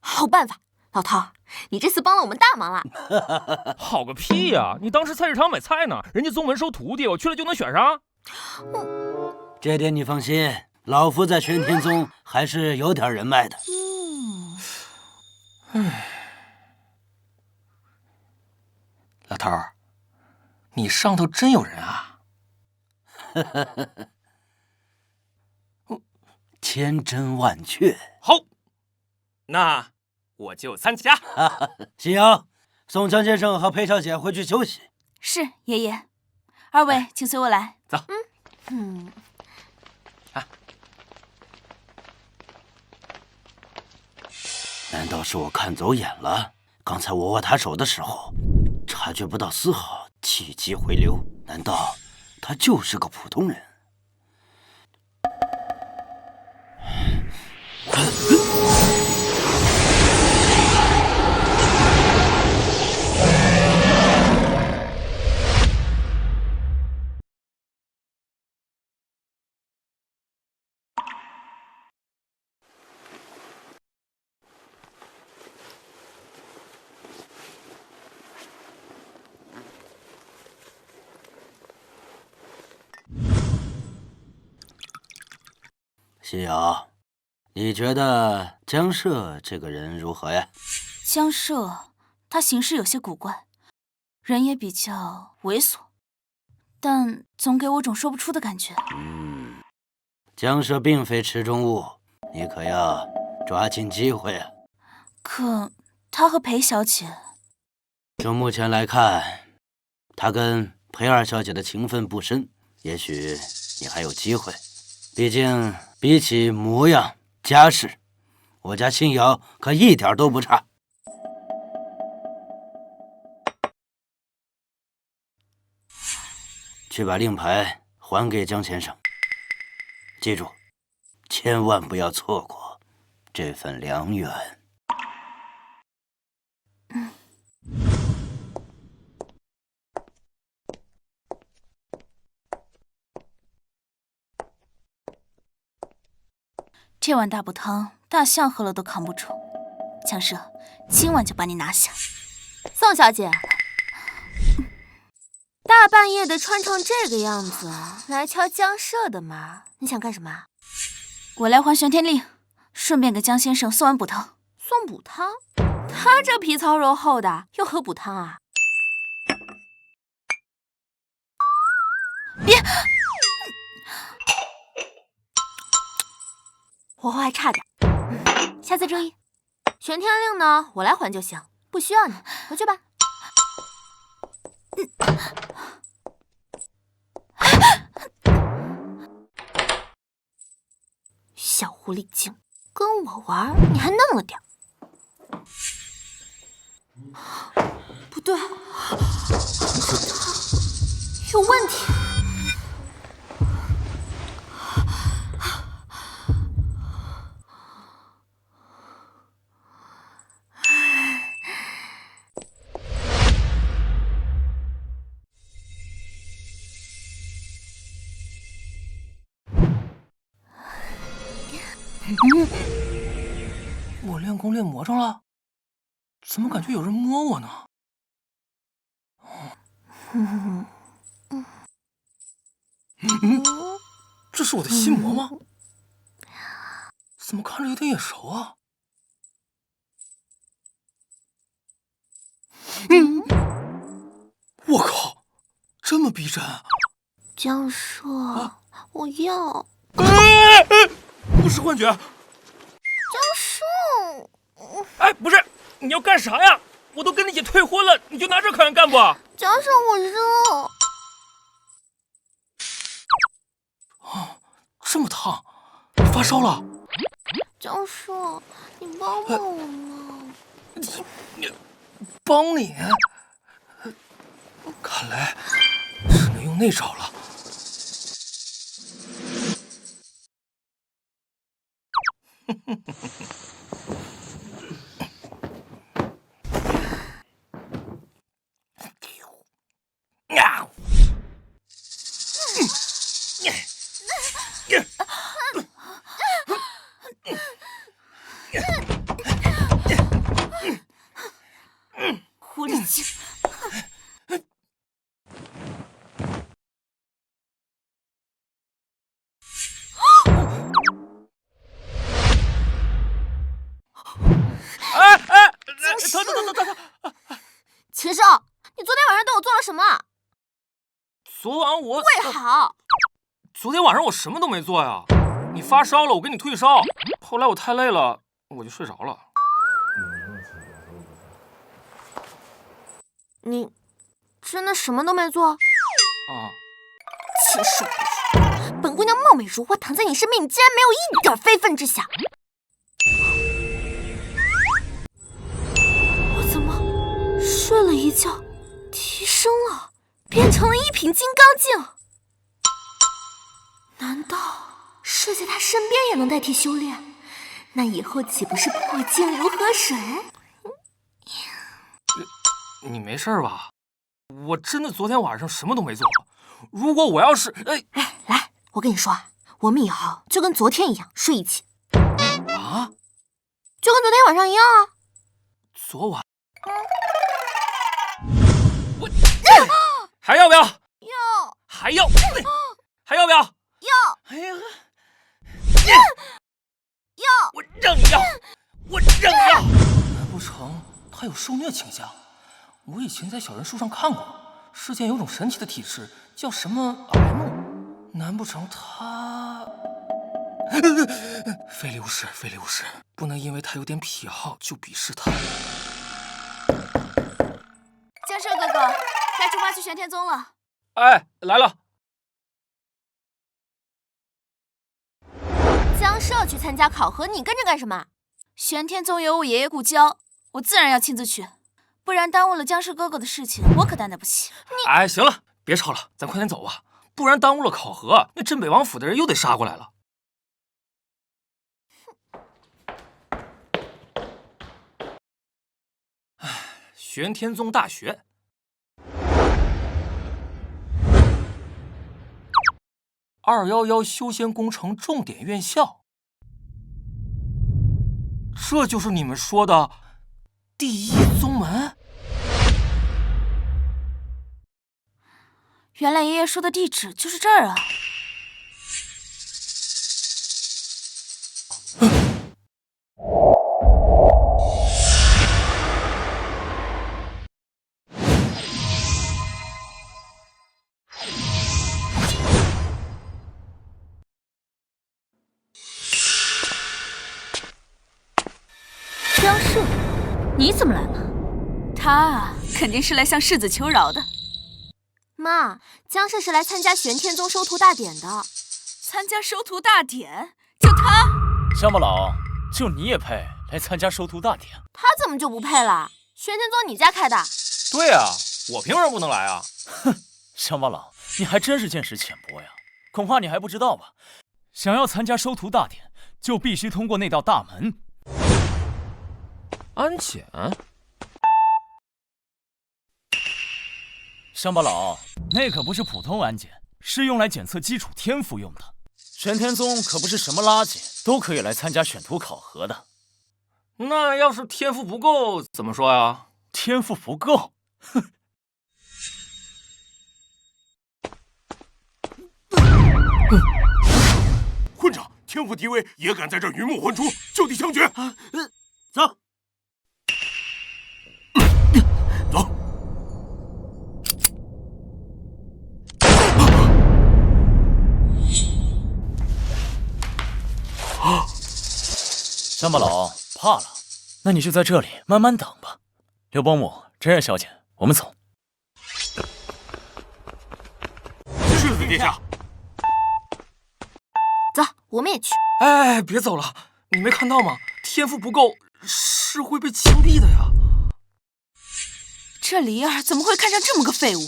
Speaker 1: 好办法，老头，你这次帮了我们大忙了。
Speaker 2: 好个屁呀！你当时菜市场买菜呢，人家宗门收徒弟，我去了就能选上？
Speaker 5: 这点你放心，老夫在玄天宗还是有点人脉的。
Speaker 2: 老头，你上头真有人啊！
Speaker 5: 千真万确。
Speaker 2: 好，那我就参加。
Speaker 5: 夕阳，送江先生和裴小姐回去休息。
Speaker 6: 是，爷爷。二位，请随我来。
Speaker 2: 走。
Speaker 5: 难道是我看走眼了？刚才我握他手的时候，察觉不到丝毫气机回流。难道他就是个普通人？夕瑶，你觉得江社这个人如何呀？
Speaker 6: 江社，他行事有些古怪，人也比较猥琐，但总给我种说不出的感觉。
Speaker 5: 江社并非池中物，你可要抓紧机会啊！
Speaker 6: 可他和裴小姐，
Speaker 5: 就目前来看，他跟裴二小姐的情分不深，也许你还有机会。毕竟比起模样、家世，我家信瑶可一点都不差。去把令牌还给江先生，记住，千万不要错过这份良缘。
Speaker 6: 这碗大补汤，大象喝了都扛不住。江社，今晚就把你拿下。
Speaker 1: 宋小姐，大半夜的穿成这个样子来敲江社的门，你想干什么？
Speaker 6: 我来还玄天令，顺便给江先生送碗补汤。
Speaker 1: 送补汤？他这皮糙肉厚的，又喝补汤啊？别！火候还差点，下次注意。玄天令呢，我来还就行，不需要你，回去吧。小狐狸精，跟我玩你还嫩了点。不对，有问题。
Speaker 2: 我练功练魔怔了，怎么感觉有人摸我呢？这是我的心魔吗？怎么看着有点眼熟啊？我靠，这么逼真啊！
Speaker 1: 江社，我要。
Speaker 2: 不是幻觉。
Speaker 1: 江社，
Speaker 2: 哎，不是，你要干啥呀？我都跟你姐退婚了，你就拿这考验干不？
Speaker 1: 江社，我热。
Speaker 2: 啊，这么烫，你发烧了？
Speaker 1: 江社，你帮帮我嘛！
Speaker 2: 你帮你？看来只能用那招了。
Speaker 1: 狐狸精！
Speaker 2: 疼！
Speaker 1: 秦少，你昨天晚上对我做了什么？
Speaker 2: 昨晚我
Speaker 1: 跪好！
Speaker 2: 昨天晚上我什么都没做呀。你发烧了，我给你退烧。后来我太累了，我就睡着了。
Speaker 1: 你真的什么都没做？
Speaker 2: 啊！
Speaker 1: 秦少，本姑娘貌美如花，躺在你身边，你竟然没有一点非分之想。我怎么睡了一觉，提升了，变成了一品金刚镜？难道睡在他身边也能代替修炼？那以后岂不是破镜流河水？
Speaker 2: 你没事吧？我真的昨天晚上什么都没做。如果我要是……
Speaker 1: 来，我跟你说啊，我们以后就跟昨天一样睡一起。
Speaker 2: 啊？
Speaker 1: 就跟昨天晚上一样啊。
Speaker 2: 昨晚？我还要不要？
Speaker 1: 要。
Speaker 2: 还要？还要不要？
Speaker 1: 要。
Speaker 2: 哎呀！
Speaker 1: 要。
Speaker 2: 我让你要！我让你要！难不成他有受虐倾向？我以前在小人书上看过，世间有种神奇的体质，叫什么 M？ 难不成他……非礼勿视，非礼勿视，不能因为他有点癖好就鄙视他。
Speaker 6: 江社哥哥，该出发去玄天宗了。
Speaker 2: 哎，来了。
Speaker 1: 江社去参加考核，你跟着干什么？
Speaker 6: 玄天宗有我爷爷故交，我自然要亲自去，不然耽误了江社哥哥的事情，我可担待不起。
Speaker 2: 哎，行了，别吵了，咱快点走吧，不然耽误了考核，那镇北王府的人又得杀过来了。哎，玄天宗大学。211修仙工程重点院校，这就是你们说的第一宗门？
Speaker 6: 原来爷爷说的地址就是这儿啊！
Speaker 1: 江社，你怎么来了？
Speaker 6: 他啊，肯定是来向世子求饶的。
Speaker 1: 妈，江社是来参加玄天宗收徒大典的。
Speaker 6: 参加收徒大典？就他？
Speaker 7: 乡巴佬，就你也配来参加收徒大典？
Speaker 1: 他怎么就不配了？玄天宗你家开的？
Speaker 2: 对啊，我凭什么不能来啊？
Speaker 7: 哼，乡巴佬，你还真是见识浅薄呀！恐怕你还不知道吧？想要参加收徒大典，就必须通过那道大门。
Speaker 2: 安检？
Speaker 7: 乡巴佬，那可不是普通安检，是用来检测基础天赋用的。玄天宗可不是什么垃圾都可以来参加选徒考核的。
Speaker 2: 那要是天赋不够怎么说呀？
Speaker 7: 天赋不够？哼！
Speaker 8: 混账！天赋低微也敢在这鱼目混珠，就地枪决！走，走。
Speaker 7: 乡巴佬怕了，那你就在这里慢慢等吧。刘伯母、真人小姐，我们走。
Speaker 8: 世子殿下，
Speaker 1: 走，我们也去。
Speaker 2: 哎，别走了，你没看到吗？天赋不够是会被枪毙的呀。
Speaker 6: 这离儿怎么会看上这么个废物？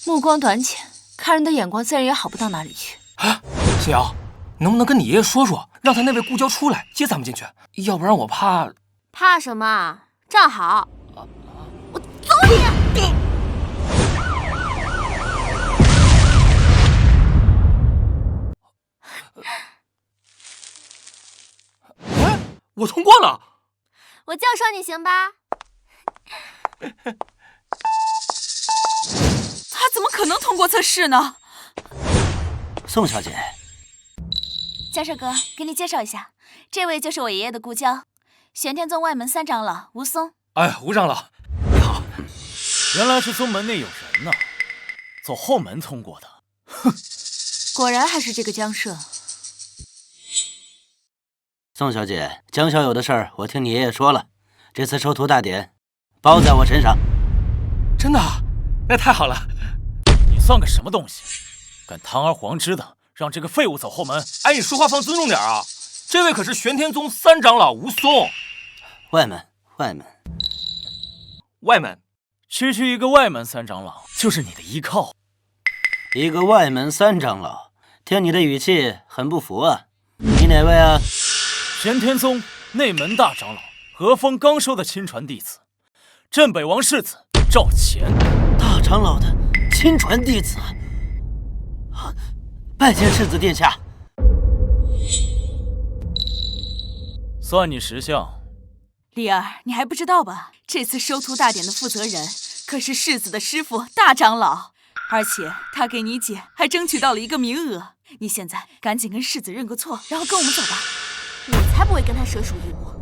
Speaker 4: 目光短浅，看人的眼光自然也好不到哪里去。
Speaker 2: 哎，小瑶，能不能跟你爷爷说说，让他那位故交出来接咱们进去？要不然我怕……
Speaker 1: 怕什么？站好！我揍你！
Speaker 2: 哎，我通过了。
Speaker 1: 我就说你行吧。
Speaker 6: 他怎么可能通过测试呢？
Speaker 5: 宋小姐，
Speaker 6: 江社哥，给你介绍一下，这位就是我爷爷的故交，玄天宗外门三长老吴松。
Speaker 2: 哎，吴长老，你好。
Speaker 7: 原来是宗门内有人呢，走后门通过的。哼，
Speaker 4: 果然还是这个江社。
Speaker 5: 宋小姐，江小友的事儿我听你爷爷说了，这次收徒大典包在我身上。
Speaker 2: 真的？那太好了。
Speaker 7: 你算个什么东西？敢堂而皇之的让这个废物走后门？
Speaker 2: 哎，你说话放尊重点啊！这位可是玄天宗三长老吴松。
Speaker 5: 外门。
Speaker 7: 区区一个外门三长老就是你的依靠？
Speaker 5: 一个外门三长老，听你的语气很不服啊！你哪位啊？
Speaker 7: 玄天宗内门大长老何风刚收的亲传弟子，镇北王世子赵乾。
Speaker 5: 大长老的亲传弟子，拜见世子殿下。
Speaker 7: 算你识相。
Speaker 6: 丽儿，你还不知道吧？这次收徒大典的负责人可是世子的师傅大长老，而且他给你姐还争取到了一个名额。你现在赶紧跟世子认个错，然后跟我们走吧。
Speaker 1: 我才不会跟他蛇鼠一窝。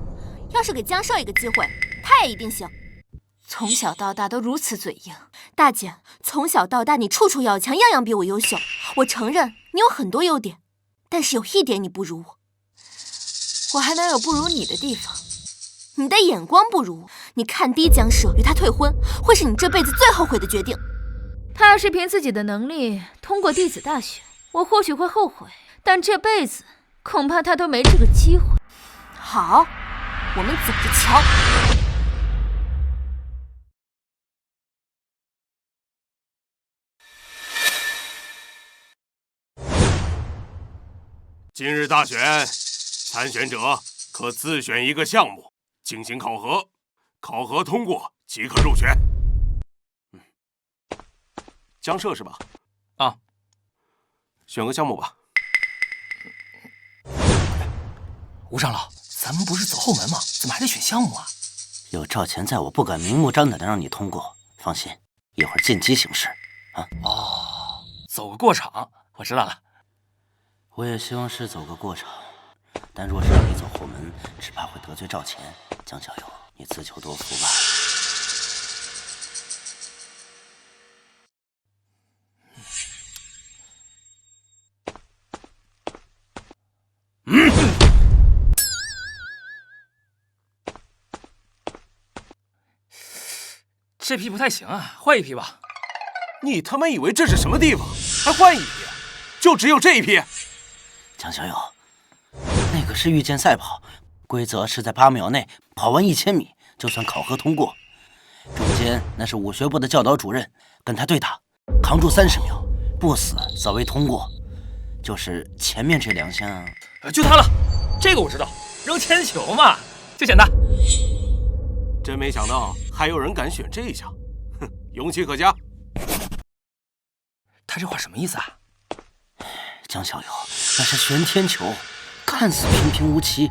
Speaker 1: 要是给江少一个机会，他也一定行。
Speaker 4: 从小到大都如此嘴硬，
Speaker 1: 大姐，从小到大你处处要强，样样比我优秀。我承认你有很多优点，但是有一点你不如我。
Speaker 4: 我还能有不如你的地方？
Speaker 1: 你的眼光不如我，你看低江社，与他退婚，会是你这辈子最后悔的决定。
Speaker 4: 他要是凭自己的能力通过弟子大选，我或许会后悔，但这辈子恐怕他都没这个机会。
Speaker 1: 好，我们走着瞧。
Speaker 8: 今日大选，参选者可自选一个项目进行考核，考核通过即可入选。江社是吧？
Speaker 2: 啊，
Speaker 8: 选个项目吧。
Speaker 2: 吴长老，咱们不是走后门吗？怎么还得选项目啊？
Speaker 5: 有赵钱在，我不敢明目张胆的让你通过。放心，一会儿见机行事。啊？
Speaker 2: 哦，走个过场，我知道了。
Speaker 5: 我也希望是走个过场，但若是让你走后门，只怕会得罪赵钱。江小友，你自求多福吧。
Speaker 2: 这批不太行啊，换一批吧。
Speaker 8: 你他妈以为这是什么地方？还换一批？就只有这一批？
Speaker 5: 江小友，那个是御剑赛跑，规则是在8秒内跑完1000米，就算考核通过。中间那是武学部的教导主任，跟他对打，扛住30秒，不死则为通过。就是前面这2项，
Speaker 2: 就他了，这个我知道，扔铅球嘛，最简单。
Speaker 8: 真没想到还有人敢选这一项，哼，勇气可嘉。
Speaker 2: 他这话什么意思啊？
Speaker 5: 江小友，那是玄天球，看似平平无奇，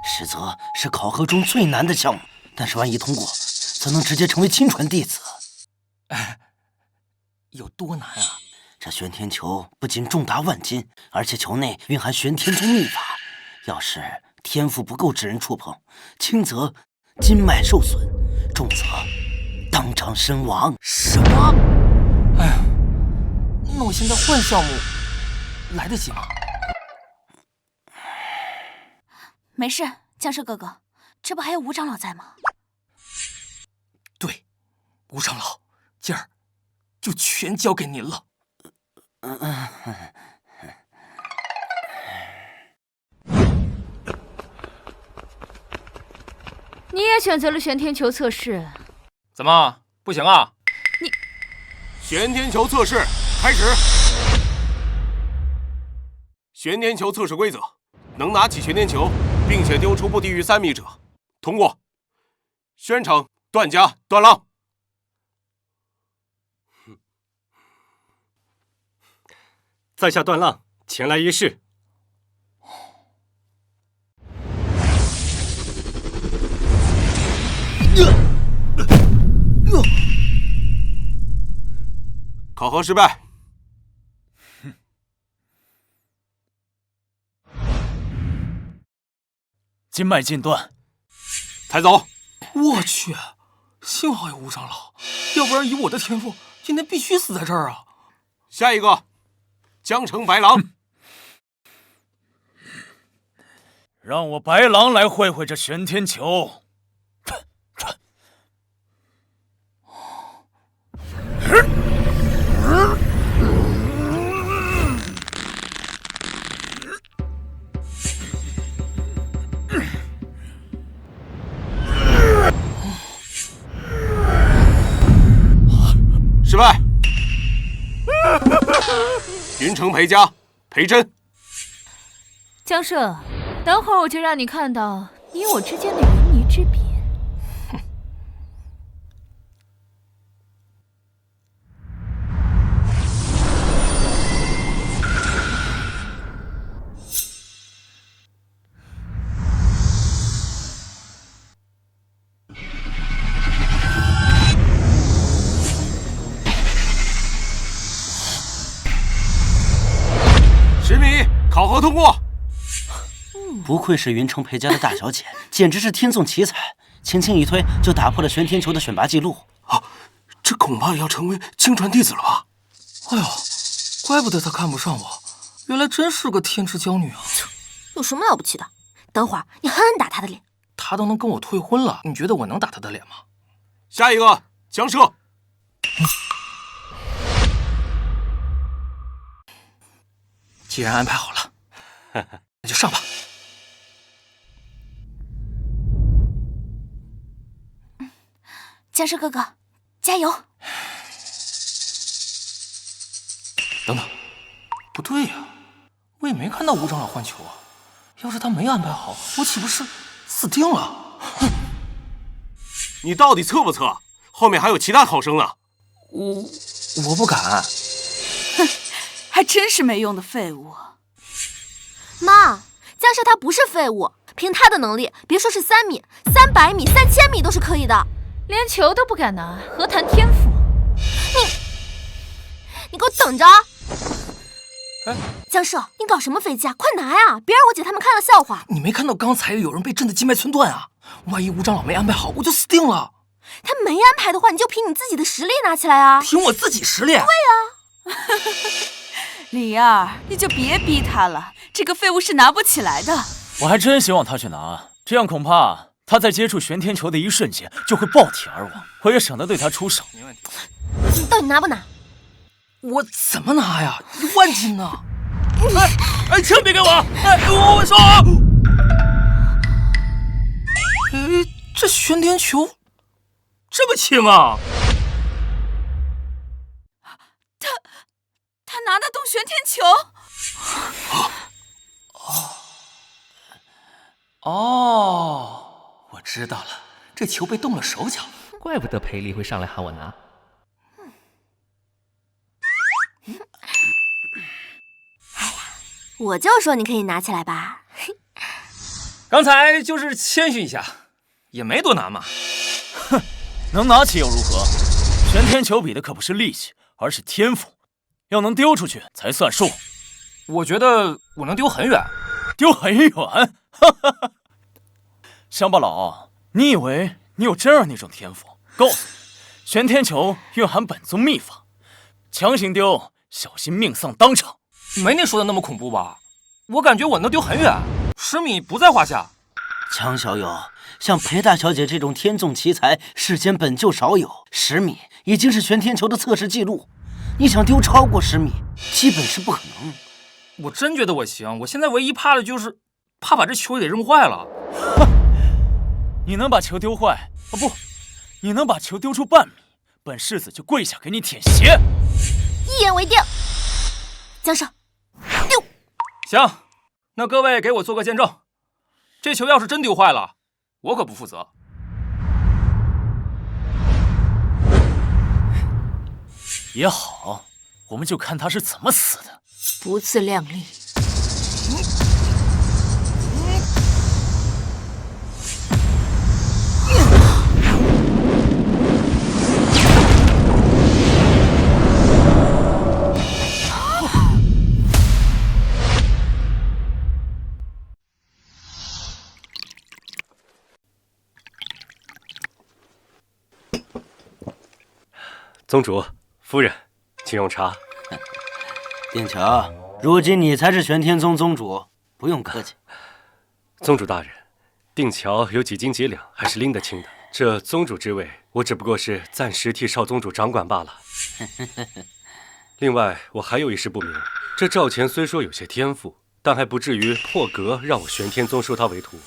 Speaker 5: 实则是考核中最难的项目。但是万一通过，则能直接成为亲传弟子。
Speaker 2: 有多难啊？
Speaker 5: 这玄天球不仅重达万斤，而且球内蕴含玄天宗秘法。要是天赋不够之人触碰，轻则筋脉受损，重则当场身亡。
Speaker 2: 什么？哎呀，那我现在换项目来得及吗？
Speaker 6: 没事，江社哥哥，这不还有吴长老在吗？
Speaker 2: 对，吴长老，今儿就全交给您了。
Speaker 4: 你也选择了玄天球测试，
Speaker 2: 怎么不行啊？
Speaker 8: 玄天球测试开始。玄天球测试规则：能拿起玄天球并且丢出不低于3米者，通过。宣称段家段浪。
Speaker 9: 在下段浪前来一试。
Speaker 8: 考核失败。
Speaker 7: 筋脉尽断，
Speaker 8: 抬走。
Speaker 2: 我去，幸好有吴长老，要不然以我的天赋，今天必须死在这儿啊！
Speaker 8: 下一个，江城白狼。
Speaker 7: 让我白狼来会会这玄天球。
Speaker 8: 失败。云城裴家，裴真。
Speaker 4: 江社，等会儿我就让你看到你我之间的云泥之别。
Speaker 8: 10米，考核通过。
Speaker 5: 不愧是云城裴家的大小姐，简直是天纵奇才，轻轻一推就打破了玄天球的选拔记录。
Speaker 8: 啊，这恐怕要成为亲传弟子了吧？
Speaker 2: 哎呦，怪不得她看不上我，原来真是个天之娇女啊！
Speaker 1: 有什么了不起的？等会儿你狠狠打他的脸。
Speaker 2: 她都能跟我退婚了，你觉得我能打她的脸吗？
Speaker 8: 下一个，江社。
Speaker 2: 既然安排好了，那就上吧。
Speaker 6: 江社哥哥，加油！
Speaker 2: 等等，不对呀，我也没看到吴长老换球啊。要是他没安排好，我岂不是死定了？哼！
Speaker 8: 你到底测不测？后面还有其他考生呢。
Speaker 2: 我不敢。
Speaker 6: 哼，还真是没用的废物。
Speaker 1: 妈，江社他不是废物，凭他的能力，别说是3米、300米、3000米都是可以的。
Speaker 4: 连球都不敢拿，何谈天赋？
Speaker 1: 你给我等着！
Speaker 2: 哎，
Speaker 1: 江社，你搞什么飞机啊？快拿呀！别让我姐他们看了笑话。
Speaker 2: 你没看到刚才有人被震得筋脉寸断啊？万一吴长老没安排好，我就死定了。
Speaker 1: 他没安排的话，你就凭你自己的实力拿起来啊！
Speaker 2: 凭我自己实力？对
Speaker 1: 呀。
Speaker 6: 李二，你就别逼他了，这个废物是拿不起来的。
Speaker 7: 我还真希望他去拿，这样恐怕他在接触玄天球的一瞬间就会爆体而亡，我也省得对他出手。
Speaker 2: 没问题。
Speaker 1: 你到底拿不拿？
Speaker 2: 我怎么拿呀？1万斤呢！哎，枪别给我！哎，我说，哎，这玄天球这么轻啊！
Speaker 6: 他拿得动玄天球？
Speaker 2: 哦，我知道了，这球被动了手脚，
Speaker 3: 怪不得裴丽会上来喊我拿。
Speaker 1: 我就说你可以拿起来吧。
Speaker 2: 刚才就是谦虚一下，也没多难嘛。
Speaker 7: 哼，能拿起又如何？玄天球比的可不是力气，而是天赋，要能丢出去才算数。
Speaker 2: 我觉得我能丢很远，
Speaker 7: 丢很远。哈哈哈。乡巴佬，你以为你有真儿那种天赋？告诉你，玄天球蕴含本宗秘法，强行丢，小心命丧当场。
Speaker 2: 没你说的那么恐怖吧？我感觉我能丢很远，10米不在话下。
Speaker 5: 强小友，像裴大小姐这种天纵奇才，世间本就少有。10米已经是玄天球的测试记录，你想丢超过10米，基本是不可能。
Speaker 2: 我真觉得我行，我现在唯一怕的就是怕把这球给扔坏了。
Speaker 7: 你能把球丢坏？哦不，你能把球丢出半米，本世子就跪下给你舔鞋。
Speaker 1: 一言为定。将手丢。
Speaker 2: 行，那各位给我做个见证，这球要是真丢坏了，我可不负责。
Speaker 7: 也好，我们就看他是怎么死的。
Speaker 4: 不自量力。
Speaker 9: 宗主、夫人，请用茶。
Speaker 5: 定桥，如今你才是玄天宗宗主，不用客气。
Speaker 9: 宗主大人，定桥有几斤几两，还是拎得清的。这宗主之位，我只不过是暂时替少宗主掌管罢了。另外，我还有一事不明，这赵钱虽说有些天赋，但还不至于破格让我玄天宗收他为徒，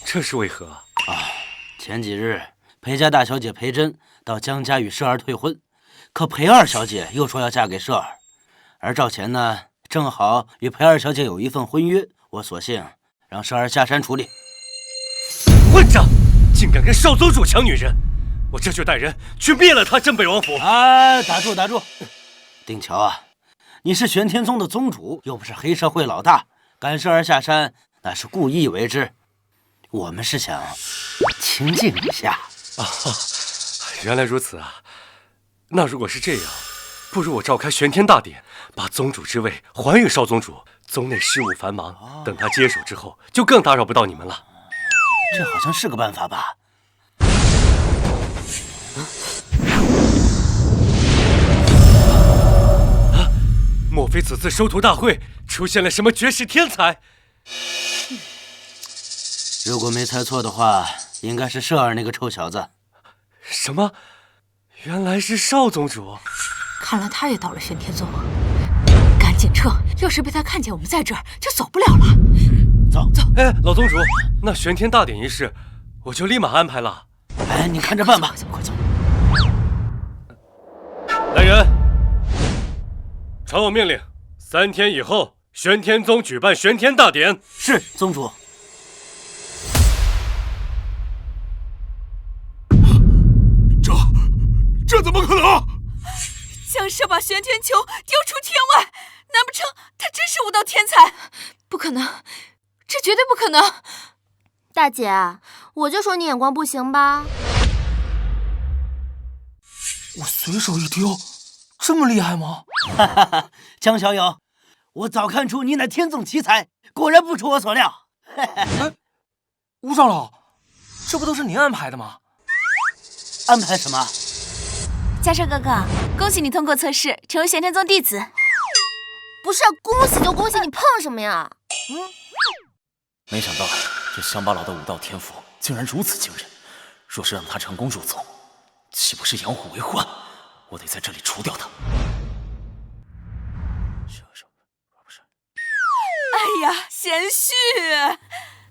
Speaker 9: 这是为何啊？
Speaker 5: 前几日裴家大小姐裴珍到江家与佘儿退婚，可裴二小姐又说要嫁给佘儿，而赵钱呢，正好与裴二小姐有一份婚约，我索性让佘儿下山处理。
Speaker 9: 混账！竟敢跟少宗主抢女人，我这就带人去灭了他镇北王府！
Speaker 5: 打住打住！定桥啊，你是玄天宗的宗主，又不是黑社会老大，赶佘儿下山那是故意为之。我们是想清静一下。
Speaker 9: 原来如此啊！那如果是这样，不如我召开玄天大典，把宗主之位还予少宗主。宗内事务繁忙，等他接手之后，就更打扰不到你们了。
Speaker 5: 这好像是个办法吧？
Speaker 9: 莫非此次收徒大会出现了什么绝世天才？
Speaker 5: 如果没猜错的话，应该是佘儿那个臭小子。
Speaker 9: 什么？原来是少宗主！
Speaker 4: 看来他也到了玄天宗，赶紧撤！要是被他看见我们在这儿，就走不了了。
Speaker 5: 走走。
Speaker 9: 哎，老宗主，那玄天大典仪式，我就立马安排了。
Speaker 5: 哎，你看着办吧，快走！
Speaker 9: 来人，传我命令，3天以后，玄天宗举办玄天大典。
Speaker 5: 是，宗主。
Speaker 8: 这怎么可能？
Speaker 6: 江社把玄天球丢出天外，难不成他真是武道天才？
Speaker 4: 不可能，这绝对不可能！
Speaker 1: 大姐，我就说你眼光不行吧。
Speaker 2: 我随手一丢，这么厉害吗？
Speaker 5: 哈哈哈，江小友，我早看出你乃天纵奇才，果然不出我所料。
Speaker 2: 哎，吴长老，这不都是您安排的吗？
Speaker 5: 安排什么？
Speaker 6: 嘉社哥哥，恭喜你通过测试，成为玄天宗弟子。
Speaker 1: 不是，恭喜就恭喜，你碰什么呀？
Speaker 7: 没想到这乡巴佬的武道天赋竟然如此惊人，若是让他成功入宗，岂不是养虎为患？我得在这里除掉他。
Speaker 6: 哎呀，贤婿，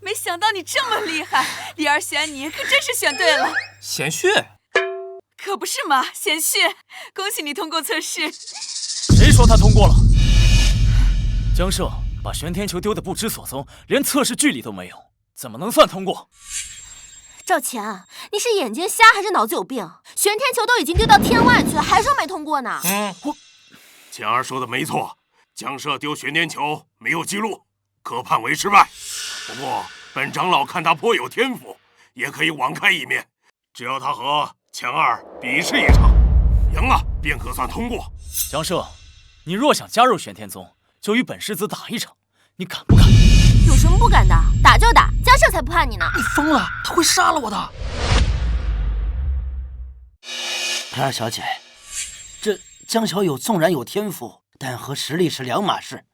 Speaker 6: 没想到你这么厉害，李儿选你可真是选对了。
Speaker 2: 贤婿，
Speaker 6: 可不是嘛，贤婿，恭喜你通过测试。
Speaker 7: 谁说他通过了？江胜把玄天球丢得不知所踪，连测试距离都没有，怎么能算通过？
Speaker 1: 赵钱，你是眼睛瞎还是脑子有病？玄天球都已经丢到天外去了，还说没通过呢？
Speaker 8: 钱儿说的没错，江社丢玄天球没有记录，可判为失败。不过本长老看他颇有天赋，也可以网开一面。只要他和钱儿比试一场，赢了便可算通过。
Speaker 7: 江社，你若想加入玄天宗，就与本世子打一场，你敢不敢？
Speaker 1: 有什么不敢的？打就打，江社才不怕你呢！
Speaker 2: 你疯了，他会杀了我的。
Speaker 5: 裴二小姐，这江小友纵然有天赋，但和实力是两码事。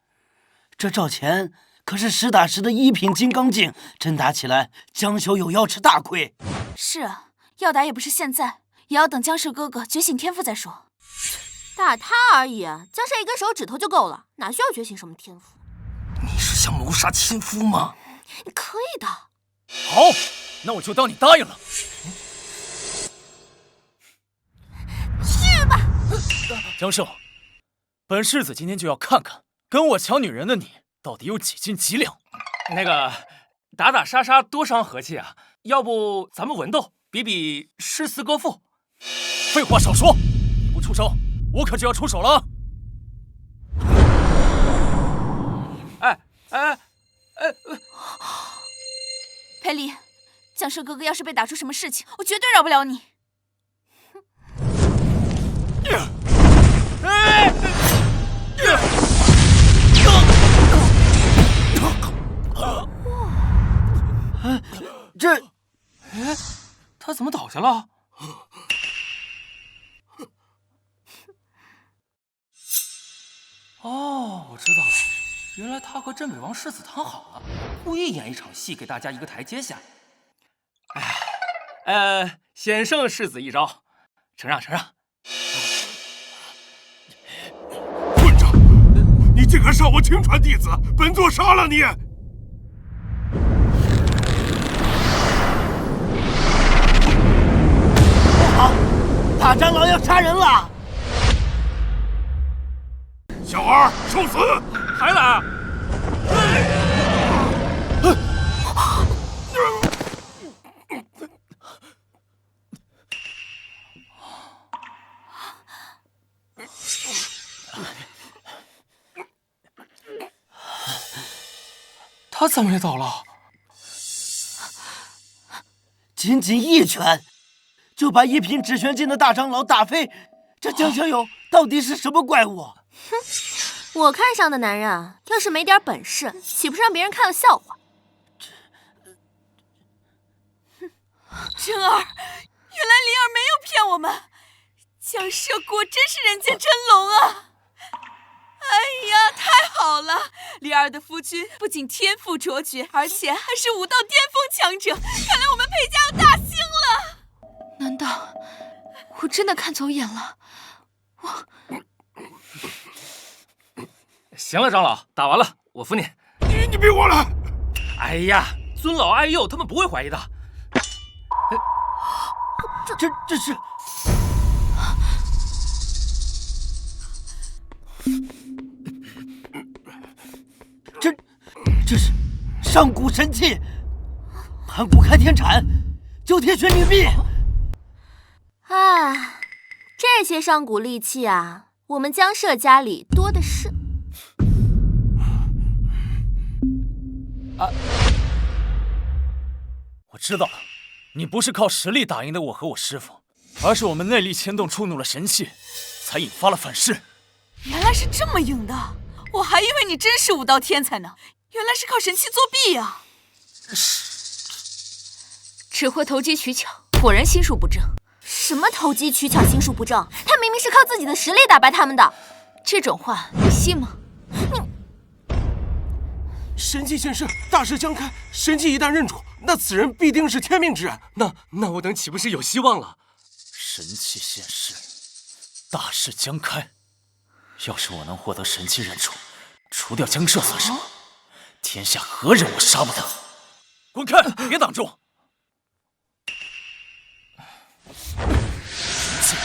Speaker 5: 这赵钱可是实打实的一品金刚境，真打起来，江小友要吃大亏。
Speaker 6: 是啊，要打也不是现在，也要等江氏哥哥觉醒天赋再说。
Speaker 1: 打他而已，江社一根手指头就够了，哪需要觉醒什么天赋？
Speaker 2: 你是想谋杀亲夫吗？
Speaker 1: 你可以的。
Speaker 7: 好，那我就当你答应了。
Speaker 1: 去吧。
Speaker 7: 江胜，本世子今天就要看看跟我抢女人的你到底有几斤几两。
Speaker 2: 那个打打杀杀多伤和气啊，要不咱们文斗，比比诗词歌赋。
Speaker 7: 废话少说，你不出手，我可就要出手了。
Speaker 6: 裴离，江社哥哥要是被打出什么事情，我绝对饶不了你。
Speaker 2: 他怎么倒下了？哦，我知道了，原来他和镇北王世子谈好了，故意演一场戏，给大家一个台阶下。险胜世子一招，承让承让。
Speaker 8: 混账！你竟敢杀我亲传弟子，本座杀了你！
Speaker 5: 不好，大长老要杀人了！
Speaker 8: 小儿受死！
Speaker 2: 还来啊！他怎么也倒了？
Speaker 5: 仅仅一拳，就把一品止玄境的大长老打飞，这江小友到底是什么怪物？
Speaker 1: 哼，我看上的男人，要是没点本事，岂不是让别人看了笑话？
Speaker 6: 真儿，原来灵儿没有骗我们，江社果真是人间真龙啊！哎呀，太好了！灵儿的夫君不仅天赋卓绝，而且还是武道巅峰强者，看来我们裴家要大兴了。
Speaker 4: 难道我真的看走眼了？
Speaker 2: 行了，长老，打完了，我扶你。
Speaker 8: 你别过来！
Speaker 2: 哎呀，尊老爱幼，他们不会怀疑的。
Speaker 5: 这是。这是上古神器，盘古开天铲，九天玄女臂。
Speaker 1: 啊，这些上古利器啊，我们江社家里多的是。
Speaker 7: 我知道了，你不是靠实力打赢的我和我师父，而是我们内力牵动触怒了神器，才引发了反噬。
Speaker 6: 原来是这么赢的，我还以为你真是武道天才呢，原来是靠神器作弊啊！
Speaker 4: 只会投机取巧，果然心术不正。
Speaker 1: 什么投机取巧、心术不正？他明明是靠自己的实力打败他们的。
Speaker 4: 这种话你信吗？
Speaker 8: 神器现世，大势将开。神器一旦认主，那此人必定是天命之人。
Speaker 9: 那我等岂不是有希望了？
Speaker 7: 神器现世，大势将开。要是我能获得神器认主，除掉江涉算什么？天下何人我杀不得？滚开！别挡住！神器，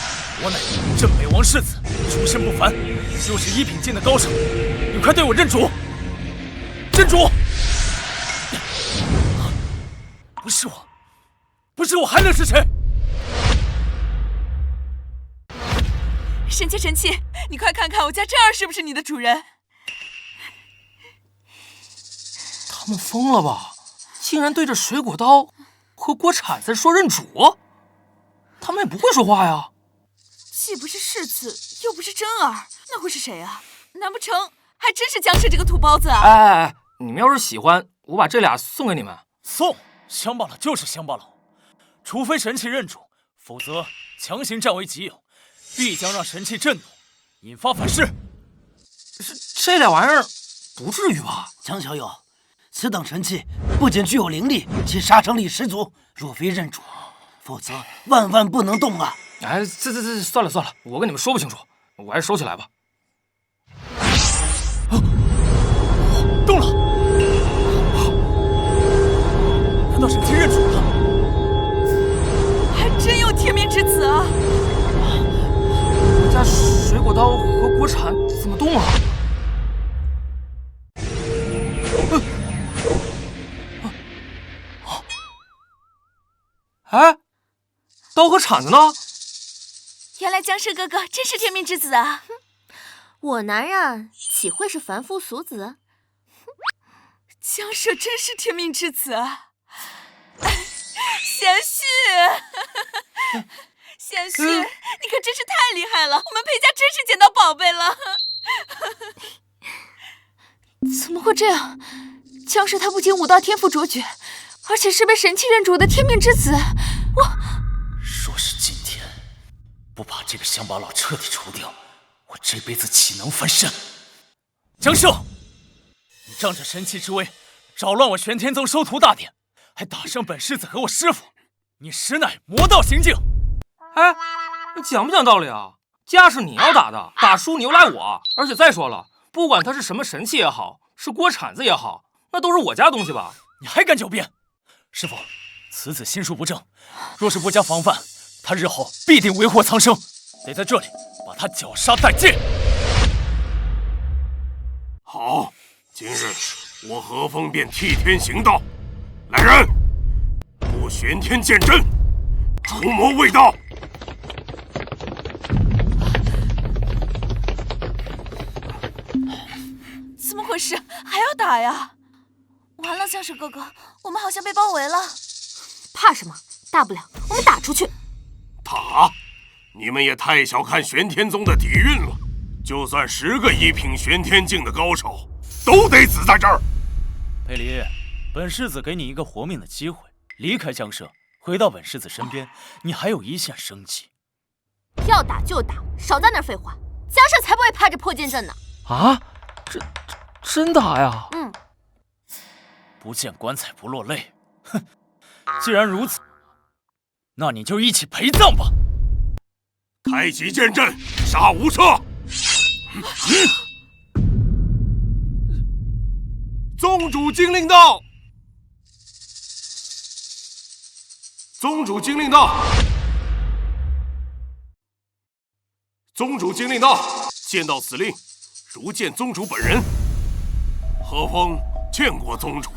Speaker 7: 我乃镇北王世子，出身不凡，就是一品境的高手。你快对我认主！认主！不是我，还能是谁？
Speaker 6: 神器，神器，你快看看我家真儿是不是你的主人？
Speaker 2: 他们疯了吧？竟然对着水果刀和锅铲子说认主？他们也不会说话呀。
Speaker 6: 既不是世子，又不是真儿，那会是谁啊？难不成还真是江氏这个土包子啊？
Speaker 2: 哎，你们要是喜欢，我把这俩送给你们。
Speaker 7: 送，乡巴佬就是乡巴佬，除非神器认主，否则强行占为己有，必将让神器震怒，引发反噬。
Speaker 2: 这俩玩意儿不至于吧？
Speaker 5: 江小友，此等神器不仅具有灵力，其杀伤力十足。若非认主，否则万万不能动啊！
Speaker 2: 哎，这算了，我跟你们说不清楚，我还是收起来吧。
Speaker 7: 动了！难道神器认主了？
Speaker 6: 还真有天命之子啊！
Speaker 2: 我家水果刀和锅铲怎么动了？哎，刀和铲子呢？
Speaker 6: 原来江氏哥哥真是天命之子啊！
Speaker 1: 我男人岂会是凡夫俗子？
Speaker 6: 江氏真是天命之子啊！贤婿，贤婿，你可真是太厉害了！我们裴家真是捡到宝贝了。怎么会这样？江氏他不仅武道天赋卓绝，而且是被神器认主的天命之子。
Speaker 7: 若是今天不把这个乡巴佬彻底除掉，我这辈子岂能翻身？江胜，你仗着神器之威，扰乱我玄天宗收徒大典，还打伤本世子和我师父，你实乃魔道行径！
Speaker 2: 哎，你讲不讲道理啊？架是你要打的，打输你又赖我。而且再说了，不管他是什么神器也好，是锅铲子也好，那都是我家东西吧？
Speaker 7: 你还敢狡辩？师父，此子心术不正，若是不加防范，他日后必定为祸苍生，得在这里把他绞杀殆尽。
Speaker 8: 好，今日我何风便替天行道。来人，布玄天剑阵，除魔卫道。
Speaker 6: 怎么回事？还要打呀？完了，江氏哥哥，我们好像被包围了。
Speaker 1: 怕什么？大不了我们打出去。
Speaker 8: 打？你们也太小看玄天宗的底蕴了。就算10个一品玄天境的高手，都得死在这儿。
Speaker 7: 裴离，本世子给你一个活命的机会，离开江社，回到本世子身边，你还有一线生机。
Speaker 1: 要打就打，少在那儿废话。江社才不会怕这破剑阵呢。
Speaker 2: 啊，这真打呀？
Speaker 1: 嗯。
Speaker 7: 不见棺材不落泪，哼！既然如此，那你就一起陪葬吧。
Speaker 8: 开启剑阵，杀无赦！宗主金令到！宗主金令到！宗主金令到！见到此令，如见宗主本人。何风见过宗主。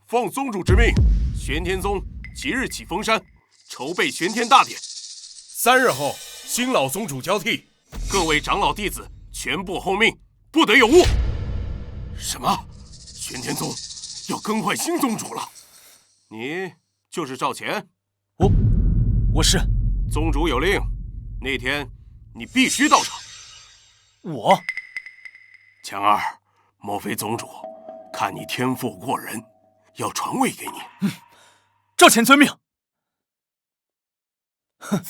Speaker 8: 奉宗主之命，玄天宗即日起封山，筹备玄天大典。3日后，新老宗主交替，各位长老弟子全部候命，不得有误。什么？玄天宗要更换新宗主了？你就是赵乾？
Speaker 7: 我是。
Speaker 8: 宗主有令，那天你必须到场。
Speaker 7: 我？
Speaker 8: 强儿，莫非宗主看你天赋过人，要传位给你？
Speaker 7: 赵乾遵命。哼，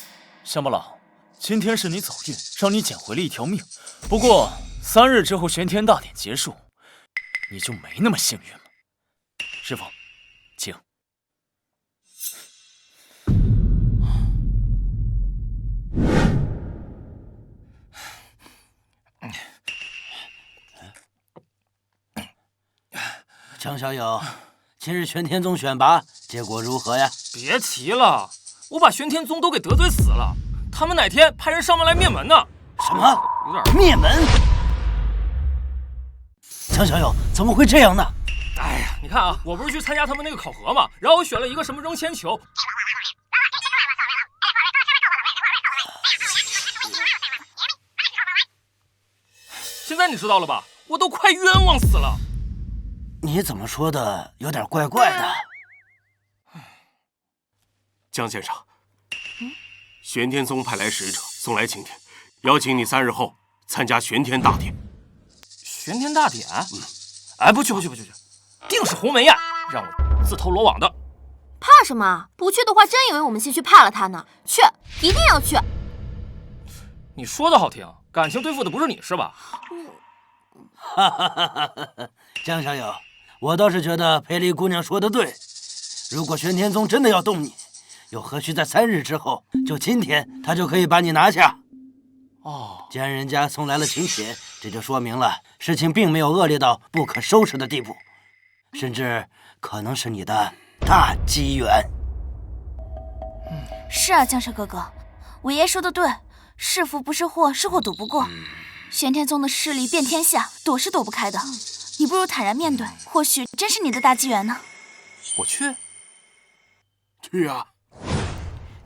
Speaker 7: 乡巴佬，今天是你走运，让你捡回了一条命。不过3日之后玄天大典结束，你就没那么幸运了。师傅，请。
Speaker 5: 江小友，今日玄天宗选拔结果如何呀？
Speaker 2: 别提了，我把玄天宗都给得罪死了。他们哪天派人上门来灭门呢？
Speaker 5: 什么？
Speaker 2: 有点
Speaker 5: 灭门？江小友，怎么会这样呢？
Speaker 2: 哎呀，你看啊，我不是去参加他们那个考核嘛，然后我选了一个什么扔铅球。现在你知道了吧？我都快冤枉死了。
Speaker 5: 你怎么说的有点怪怪的？
Speaker 8: 江先生，玄天宗派来使者送来请帖，邀请你3日后参加玄天大典。
Speaker 2: 玄天大典？哎，不去，定是鸿门宴，让我自投罗网的。
Speaker 1: 怕什么？不去的话，真以为我们兴许怕了他呢？去，一定要去。
Speaker 2: 你说的好听，感情对付的不是你是吧？
Speaker 5: 哈哈哈哈哈！江小友，我倒是觉得裴丽姑娘说的对。如果玄天宗真的要动你，又何须在3日之后？就今天，他就可以把你拿下。
Speaker 2: 哦，
Speaker 5: 既然人家送来了请帖，这就说明了事情并没有恶劣到不可收拾的地步，甚至可能是你的大机缘。
Speaker 6: 是啊，江氏哥哥，我爷说的对，是福不是祸，是祸躲不过。玄天宗的势力遍天下，躲是躲不开的。你不如坦然面对，或许真是你的大机缘呢。
Speaker 2: 我去。
Speaker 8: 去啊！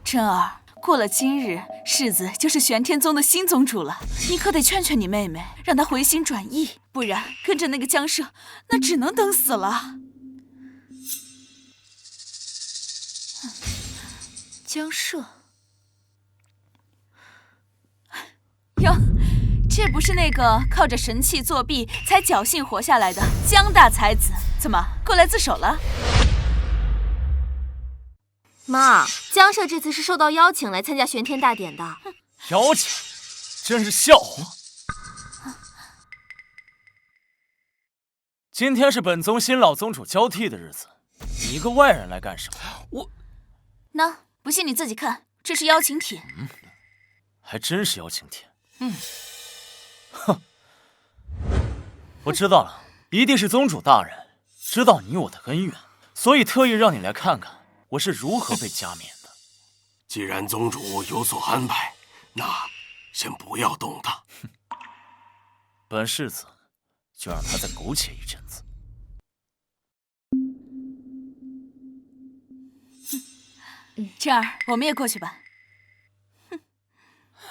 Speaker 6: 真儿，过了今日，世子就是玄天宗的新宗主了。你可得劝劝你妹妹，让她回心转意，不然跟着那个江舍，那只能等死了。
Speaker 4: 江舍，
Speaker 6: 哟，这不是那个靠着神器作弊才侥幸活下来的江大才子，怎么过来自首了？
Speaker 1: 妈，江舍这次是受到邀请来参加玄天大典的。
Speaker 7: 邀请，真是笑话。今天是本宗新老宗主交替的日子，你一个外人来干什么？
Speaker 6: 那不信你自己看，这是邀请帖。
Speaker 7: 还真是邀请帖。哼，我知道了，一定是宗主大人知道你我的恩怨，所以特意让你来看看我是如何被加冕的。
Speaker 8: 既然宗主有所安排，那先不要动他。
Speaker 7: 本世子就让他再苟且一阵子。
Speaker 6: 这儿，我们也过去吧。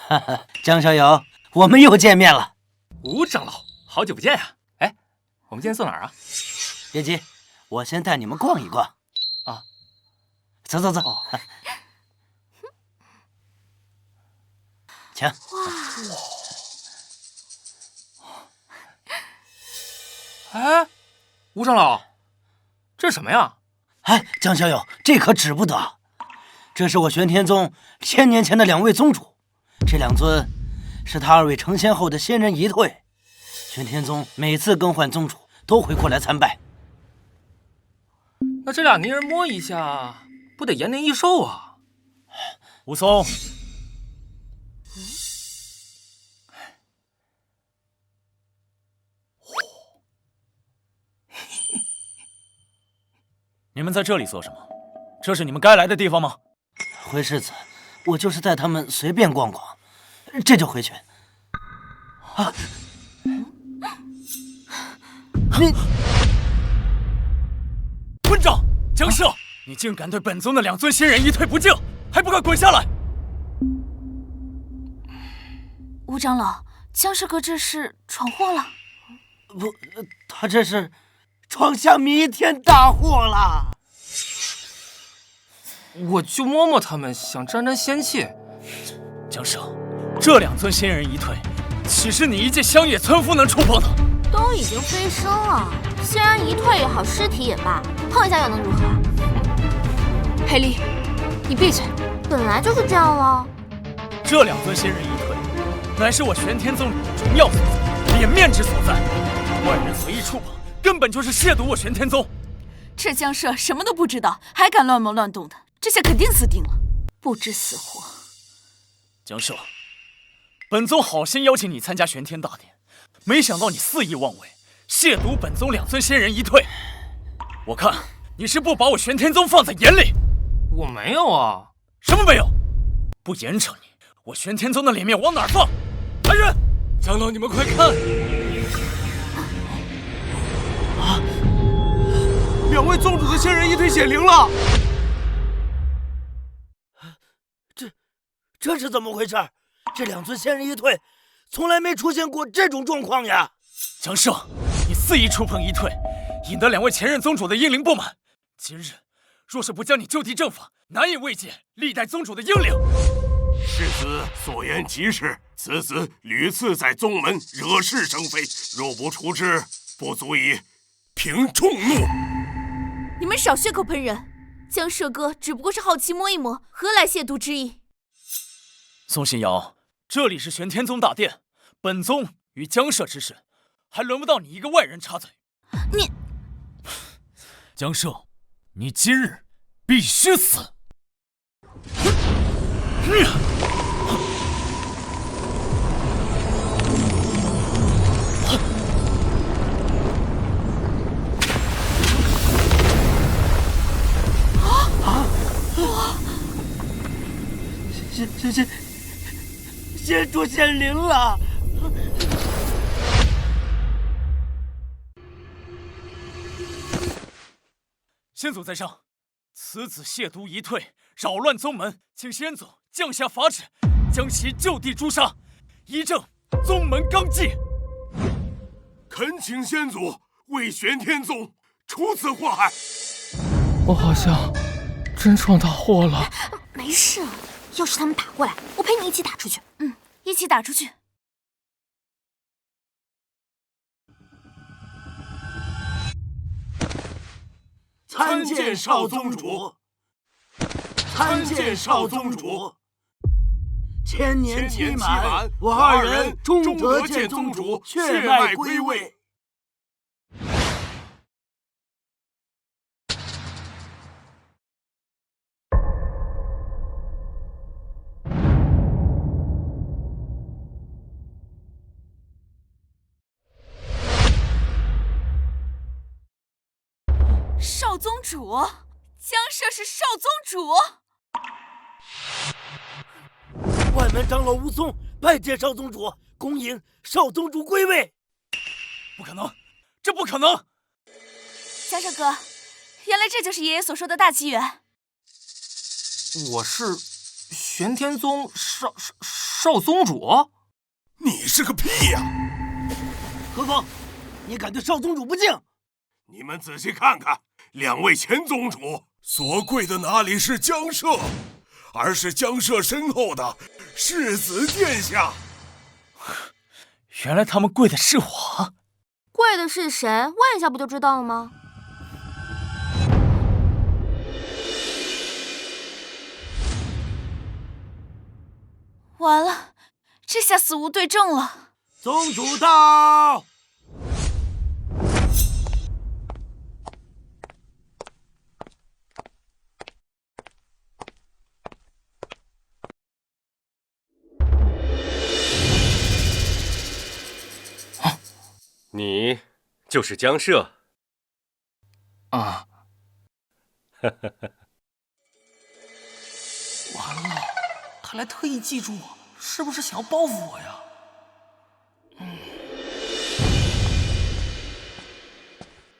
Speaker 5: 哈哈，江小友，我们又见面了。
Speaker 2: 吴长老，好久不见呀！哎，我们今天坐哪儿啊？
Speaker 5: 别急，我先带你们逛一逛。
Speaker 2: 啊，
Speaker 5: 走走走。
Speaker 2: 哦，
Speaker 5: 请。
Speaker 2: 哎，吴长老，这是什么呀？
Speaker 5: 哎，江小友，这可指不得。这是我玄天宗1000年前的2位宗主，这2尊是他2位成仙后的仙人遗退。玄天宗每次更换宗主都会过来参拜。
Speaker 2: 那这俩泥人摸一下，不得延年益寿啊？
Speaker 7: 武松，你们在这里做什么？这是你们该来的地方吗？
Speaker 5: 回世子，我就是带他们随便逛逛，这就回去。啊！你
Speaker 7: 混账！江舍，你竟敢对本宗的2尊仙人一退不敬，还不快滚下来！
Speaker 6: 吴长老，江氏哥这是闯祸了？
Speaker 5: 不，他这是闯下弥天大祸了。
Speaker 2: 我就摸摸他们，想沾沾仙气。
Speaker 7: 江舍，这2尊仙人一退，岂是你一介乡野村夫能触碰的？
Speaker 1: 都已经飞升了，仙人一退也好，尸体也罢，碰一下又能如何？
Speaker 4: 裴丽，你闭嘴！
Speaker 1: 本来就是这样了。
Speaker 7: 这2尊仙人一退，乃是我玄天宗荣耀所在，脸面之所在。外人随意触碰，根本就是亵渎我玄天宗。
Speaker 6: 这江社什么都不知道，还敢乱谋乱动的，这下肯定死定了，不知死活。
Speaker 7: 江社，本宗好心邀请你参加玄天大典，没想到你肆意妄为，亵渎本宗2尊仙人一退。我看你是不把我玄天宗放在眼里。
Speaker 2: 我没有啊。
Speaker 7: 什么没有？不严惩你，我玄天宗的脸面往哪儿放？来人！
Speaker 3: 长老，你们快看！
Speaker 8: 啊！2位宗主的仙人一退显灵了。
Speaker 5: 这是怎么回事？这2尊仙人一退，从来没出现过这种状况呀！
Speaker 7: 江社，你肆意触碰一退，引得2位前任宗主的英灵不满。今日若是不将你就地正法，难以慰藉历代宗主的英灵。
Speaker 8: 世子所言极是，此子屡次在宗门惹是生非，若不处置，不足以平众怒。
Speaker 1: 你们少血口喷人，江社哥只不过是好奇摸一摸，何来亵渎之意？
Speaker 7: 宋信尧，这里是玄天宗大殿，本宗与江社之事，还轮不到你一个外人插嘴。
Speaker 1: 你，
Speaker 7: 江社，你今日必须死！
Speaker 5: 仙主显灵了！
Speaker 7: 先祖在上，此子亵渎一退，扰乱宗门，请先祖降下法旨，将其就地诛杀，以正宗门纲纪。
Speaker 8: 恳请先祖为玄天宗除此祸害。
Speaker 3: 我好像真闯大祸了。
Speaker 1: 没事，要是他们打过来，我陪你一起打出去。
Speaker 6: 一起打出去。
Speaker 8: 参见少宗主，参见少宗主。
Speaker 5: 千年期满，我2人终得见宗主血脉归位。
Speaker 6: 少宗主，江社是少宗主。
Speaker 5: 外门长老吴松拜见少宗主，恭迎少宗主归位。
Speaker 7: 不可能，这不可能！
Speaker 6: 江社哥，原来这就是爷爷所说的大机缘。
Speaker 2: 我是玄天宗少宗主？
Speaker 8: 你是个屁呀！
Speaker 5: 何况你敢对少宗主不敬？
Speaker 8: 你们仔细看看，2位前宗主所跪的哪里是江社，而是江社身后的世子殿下。
Speaker 7: 原来他们跪的是我。
Speaker 1: 跪的是谁？问一下不就知道了吗？
Speaker 6: 完了，这下死无对证了。
Speaker 5: 宗主到！
Speaker 9: 你就是江社
Speaker 2: 啊！完了，他来特意记住我，是不是想要报复我呀？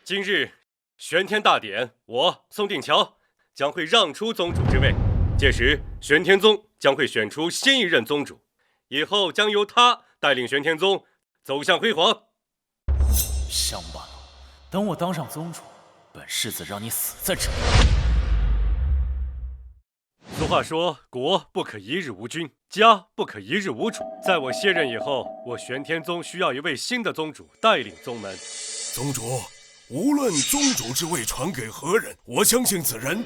Speaker 9: 今日玄天大典，我宋定桥将会让出宗主之位，届时玄天宗将会选出新一任宗主，以后将由他带领玄天宗走向辉煌。
Speaker 7: 乡巴佬，等我当上宗主，本世子让你死在这里。
Speaker 9: 俗话说，国不可一日无君，家不可一日无主。在我卸任以后，我玄天宗需要一位新的宗主带领宗门。
Speaker 8: 宗主，无论宗主之位传给何人，我相信此人，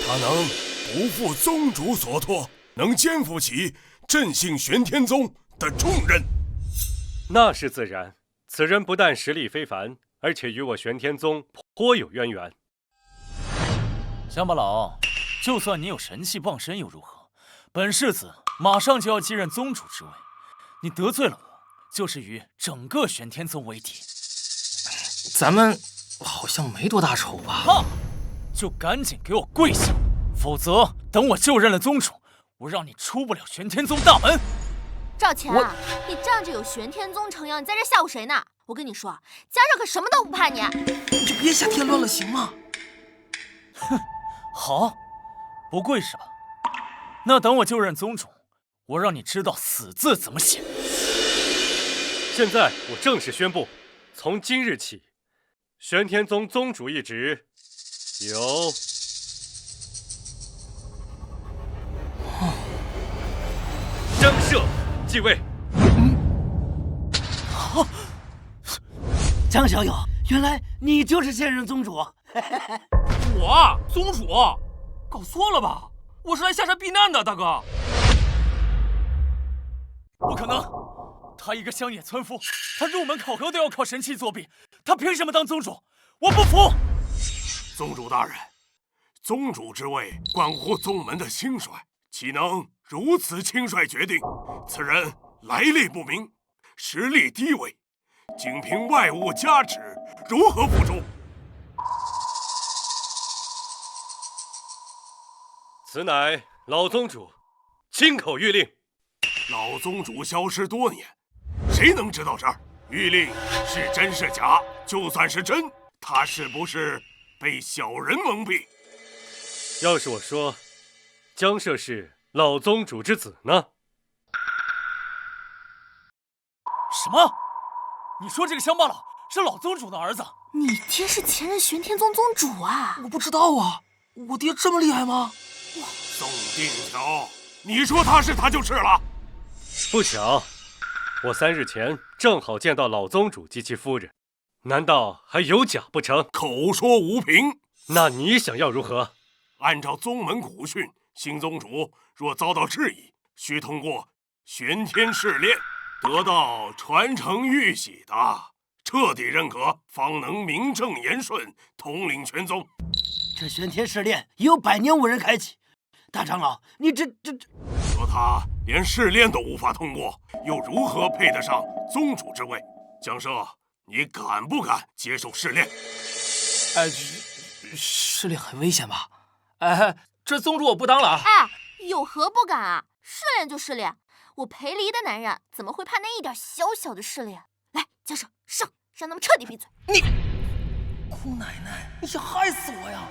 Speaker 8: 他能不负宗主所托，能肩负起振兴玄天宗的重任。
Speaker 9: 那是自然。此人不但实力非凡，而且与我玄天宗颇有渊源。
Speaker 7: 乡巴佬，就算你有神器傍身又如何？本世子马上就要继任宗主之位，你得罪了我，就是与整个玄天宗为敌。
Speaker 2: 咱们好像没多大仇吧？
Speaker 7: 哈！就赶紧给我跪下，否则等我就任了宗主，我让你出不了玄天宗大门。
Speaker 1: 赵钱啊，你仗着有玄天宗撑腰，你在这吓唬谁呢？我跟你说，家长可什么都不怕你。
Speaker 2: 你就别瞎添乱了，行吗？
Speaker 7: 哼，好，不跪是吧？那等我就任宗主，我让你知道死字怎么写。
Speaker 9: 现在我正式宣布，从今日起，玄天宗宗主一职由张涉继位。
Speaker 5: 江小友，原来你就是现任宗主。
Speaker 2: 我宗主，搞错了吧？我是来下山避难的，大哥。
Speaker 7: 不可能，他一个乡野村夫，他入门考核都要靠神器作弊，他凭什么当宗主？我不服！
Speaker 8: 宗主大人，宗主之位关乎宗门的兴衰，岂能如此轻率决定？此人来历不明，实力低微，仅凭外物加持，如何服众？
Speaker 9: 此乃老宗主亲口谕令。
Speaker 8: 老宗主消失多年，谁能知道这儿？谕令是真是假？就算是真，他是不是被小人蒙蔽？
Speaker 9: 要是我说江涉是老宗主之子呢？
Speaker 7: 什么？你说这个乡巴佬是老宗主的儿子？
Speaker 1: 你爹是前任玄天宗宗主啊！
Speaker 2: 我不知道啊，我爹这么厉害吗？
Speaker 8: 宋定桥，你说他是他就是了。
Speaker 9: 不巧，我3日前正好见到老宗主及其夫人，难道还有假不成？
Speaker 8: 口说无凭。
Speaker 9: 那你想要如何？
Speaker 8: 按照宗门古训，新宗主若遭到质疑，需通过玄天试炼，得到传承玉玺的彻底认可，方能名正言顺统领全宗。
Speaker 5: 这玄天试炼也有100年无人开启，大长老，你这……
Speaker 8: 说他连试炼都无法通过，又如何配得上宗主之位？江涉，你敢不敢接受试炼？
Speaker 2: 试炼很危险吧？这宗主我不当了啊！
Speaker 1: 有何不敢啊？试炼就试炼，我裴离的男人怎么会怕那一点小小的试炼？来，江涉上，让他们彻底闭嘴！
Speaker 2: 你，姑奶奶，你想害死我呀！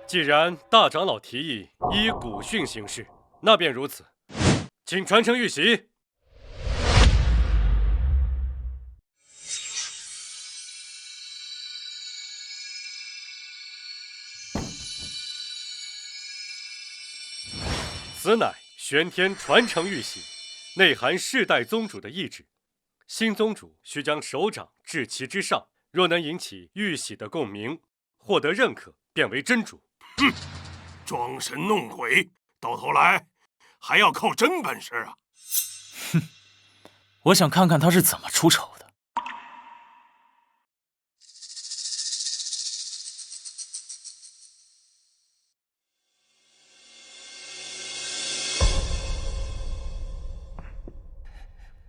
Speaker 9: 既然大长老提议依古训行事，那便如此，请传承玉玺。此乃玄天传承玉玺，内含世代宗主的意志。新宗主需将手掌置其之上，若能引起玉玺的共鸣，获得认可，便为真主。
Speaker 8: 哼，装神弄鬼，到头来还要靠真本事啊！
Speaker 7: 哼，我想看看他是怎么出丑的。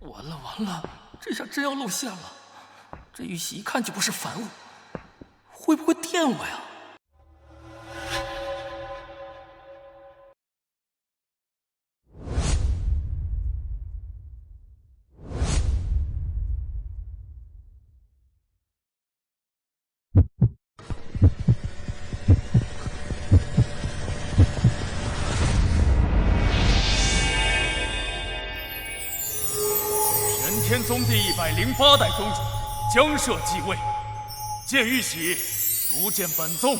Speaker 2: 完了，这下真要露馅了。这玉玺一看就不是凡物，会不会电我呀？
Speaker 7: 玄天宗第108代宗主江涉继位，见玉玺，如见本宗。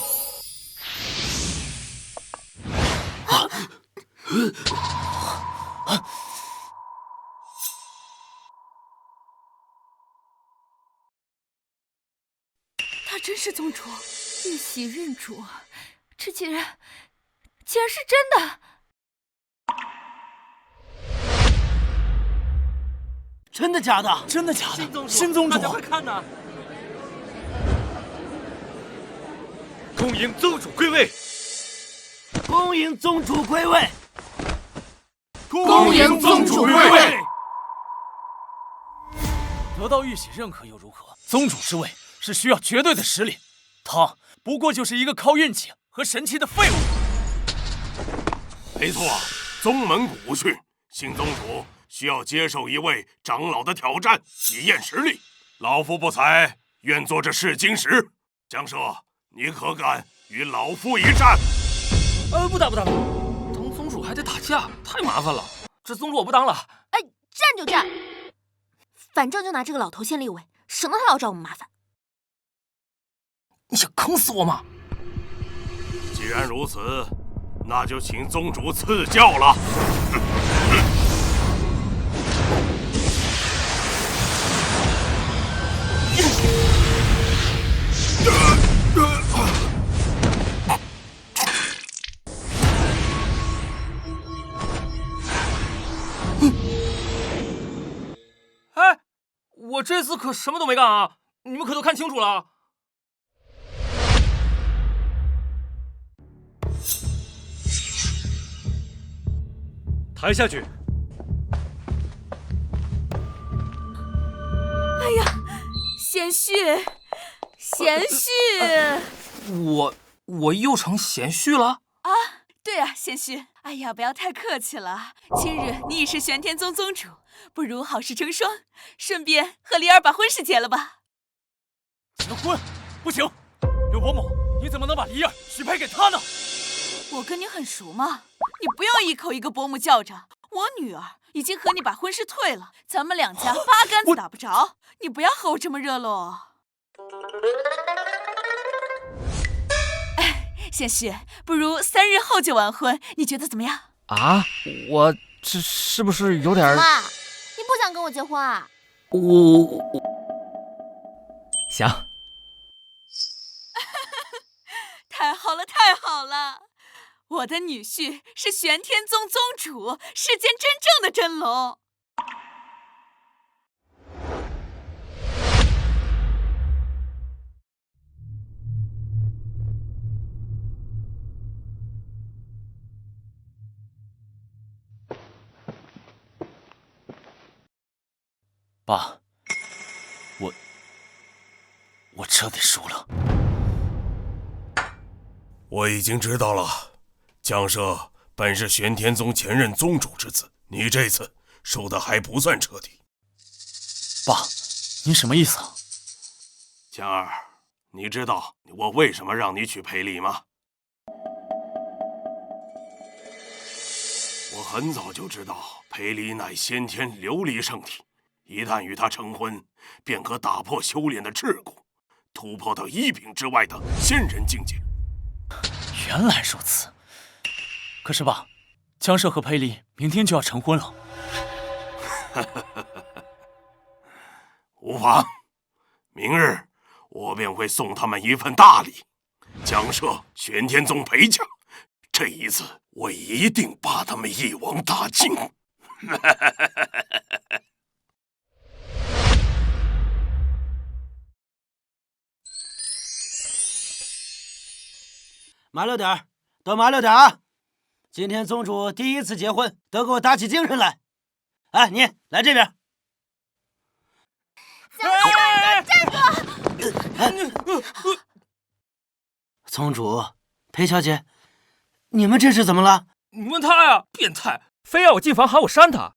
Speaker 6: 他真是宗主，玉玺认主，这竟然是真的！
Speaker 5: 真的假的？
Speaker 7: 真的假的？
Speaker 3: 新宗主，
Speaker 7: 新宗主
Speaker 3: 大家快看呐！
Speaker 9: 恭迎宗主归位！
Speaker 5: 恭迎宗主归位！
Speaker 8: 恭迎宗主归位！
Speaker 7: 得到玉玺认可又如何？宗主之位是需要绝对的实力，他不过就是一个靠运气和神器的废物。
Speaker 8: 没错，宗门古训，新宗主需要接受一位长老的挑战，以验实力。老夫不才，愿做这试金石。江社，你可敢与老夫一战？
Speaker 2: 不打，当宗主还得打架，太麻烦了。这宗主我不当了。
Speaker 1: 哎，站就站，反正就拿这个老头先立为，省得他老找我们麻烦。
Speaker 2: 你想坑死我吗？
Speaker 8: 既然如此，那就请宗主赐教了。
Speaker 2: 哎，我这次可什么都没干啊！你们可都看清楚了。
Speaker 9: 抬下去！
Speaker 6: 哎呀，贤婿，贤婿！
Speaker 2: 我又成贤婿了？
Speaker 6: 对啊，贤婿。哎呀，不要太客气了。今日你已是玄天宗宗主，不如好事成双，顺便和离儿把婚事结了吧。
Speaker 7: 结婚？不行！刘伯母，你怎么能把离儿许配给他呢？
Speaker 6: 我跟你很熟吗？你不要一口一个伯母叫着。我女儿已经和你把婚事退了，咱们两家八竿子打不着。你不要和我这么热络哦。贤婿，不如3日后就完婚，你觉得怎么样？
Speaker 2: 啊，我这是不是有点……
Speaker 1: 妈，你不想跟我结婚啊？
Speaker 2: 我想。
Speaker 6: 太好了，太好了！我的女婿是玄天宗宗主，世间真正的真龙。
Speaker 7: 爸，我彻底输了。
Speaker 8: 我已经知道了，江社本是玄天宗前任宗主之子，你这次输的还不算彻底。
Speaker 7: 爸，你什么意思啊？
Speaker 8: 江儿，你知道我为什么让你娶裴丽吗？我很早就知道裴丽乃先天琉璃圣体，一旦与她成婚，便可打破修炼的桎梏，突破到一品之外的仙人境界。
Speaker 7: 原来如此。可是爸，江社和裴丽明天就要成婚了。
Speaker 8: 无妨，明日我便会送他们一份大礼。江社、玄天宗裴家，这一次我一定把他们一网打尽。
Speaker 5: 麻溜点儿，都麻溜点啊！今天宗主第一次结婚，都给我打起精神来！哎，你来这边。站住！宗主，裴小姐，你们这是怎么了？
Speaker 2: 你问他呀，变态，非要我进房喊我扇他。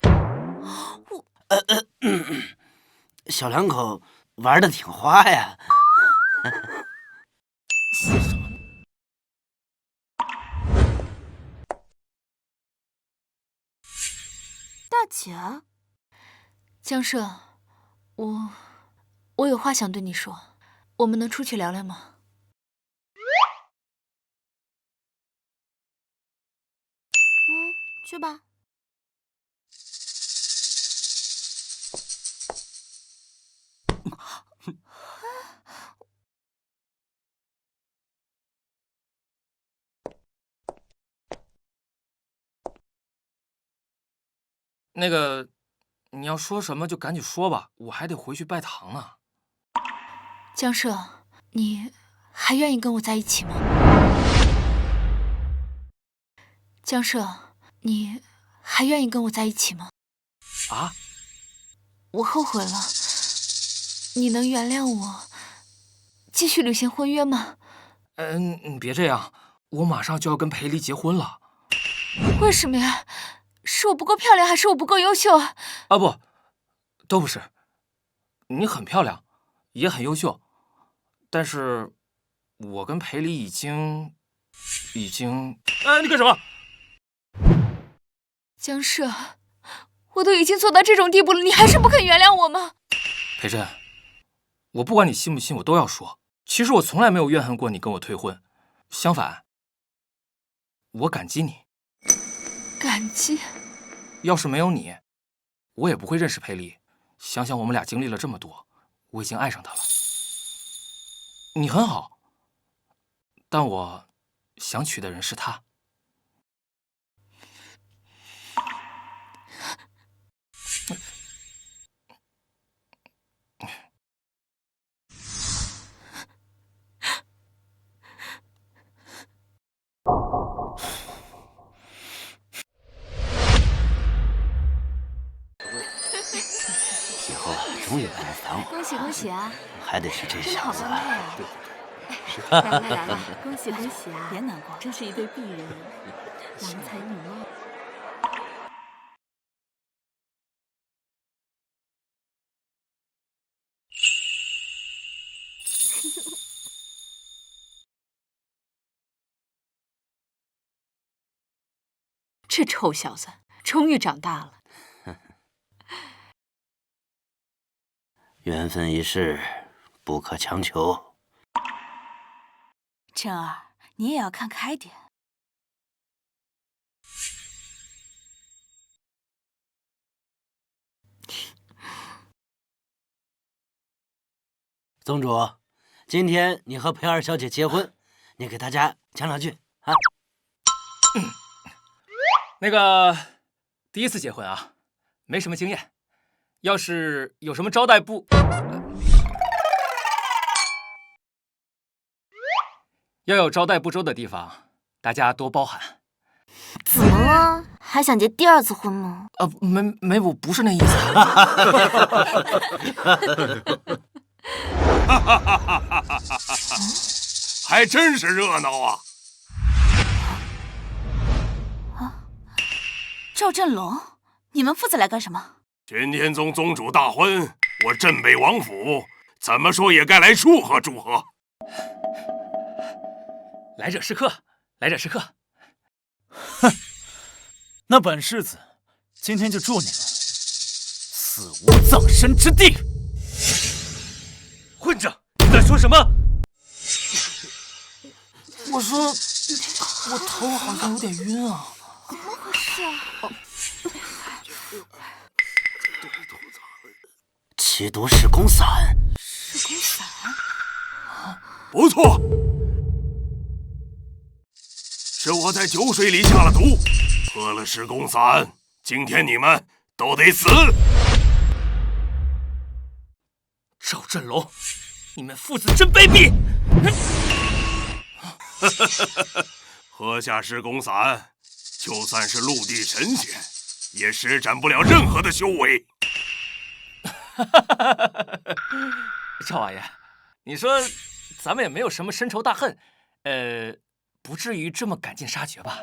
Speaker 5: 小两口玩的挺花呀。
Speaker 1: 大姐，
Speaker 4: 江社，我有话想对你说，我们能出去聊聊吗？
Speaker 1: 去吧。
Speaker 2: 那个，你要说什么就赶紧说吧，我还得回去拜堂呢。
Speaker 4: 江社，你还愿意跟我在一起吗？江社，你还愿意跟我在一起吗？
Speaker 2: 啊？
Speaker 4: 我后悔了，你能原谅我，继续履行婚约吗？
Speaker 2: 你别这样，我马上就要跟裴离结婚了。
Speaker 4: 为什么呀？是我不够漂亮，还是我不够优秀啊？
Speaker 2: 啊不，都不是。你很漂亮，也很优秀，但是我跟裴离已经……你干什么？
Speaker 4: 江社，我都已经做到这种地步了，你还是不肯原谅我吗？
Speaker 2: 裴真，我不管你信不信，我都要说。其实我从来没有怨恨过你跟我退婚，相反，我感激你。
Speaker 4: 感激？
Speaker 2: 要是没有你，我也不会认识裴离。想想我们俩经历了这么多，我已经爱上他了。你很好，但我想娶的人是他。
Speaker 5: 以后终于不能烦我。
Speaker 6: 恭喜恭喜啊！
Speaker 5: 还得是这小子。
Speaker 6: 来了来了，恭喜恭喜啊！别难过，真是一对璧人，郎才女貌。
Speaker 4: 这臭小子终于长大了。
Speaker 5: 缘分一世，不可强求。
Speaker 6: 真儿，你也要看开点。
Speaker 5: 宗主，今天你和裴二小姐结婚，你给大家讲两句啊。
Speaker 2: 那个，第一次结婚啊，没什么经验。要是有什么招待不，要有招待不周的地方，大家多包涵。
Speaker 1: 怎么了？还想结第二次婚吗？
Speaker 2: 没，我不是那意思。
Speaker 8: 还真是热闹啊！
Speaker 6: 赵振龙，你们父子来干什么？
Speaker 8: 玄天宗宗主大婚，我镇北王府怎么说也该来祝贺祝贺。
Speaker 2: 来者是客，来者是客。
Speaker 7: 哼，那本世子今天就祝你们死无葬身之地。
Speaker 9: 混账！你在说什么？
Speaker 2: 我说，我头好像有点晕啊。
Speaker 1: 怎么回事啊？
Speaker 5: 七毒噬功散。
Speaker 1: 噬功散？
Speaker 8: 不错，是我在酒水里下了毒，喝了噬功散，今天你们都得死。
Speaker 2: 赵振龙，你们父子真卑鄙！
Speaker 8: 喝下噬功散，就算是陆地神仙，也施展不了任何的修为。
Speaker 2: 赵王爷，你说咱们也没有什么深仇大恨，不至于这么赶尽杀绝吧？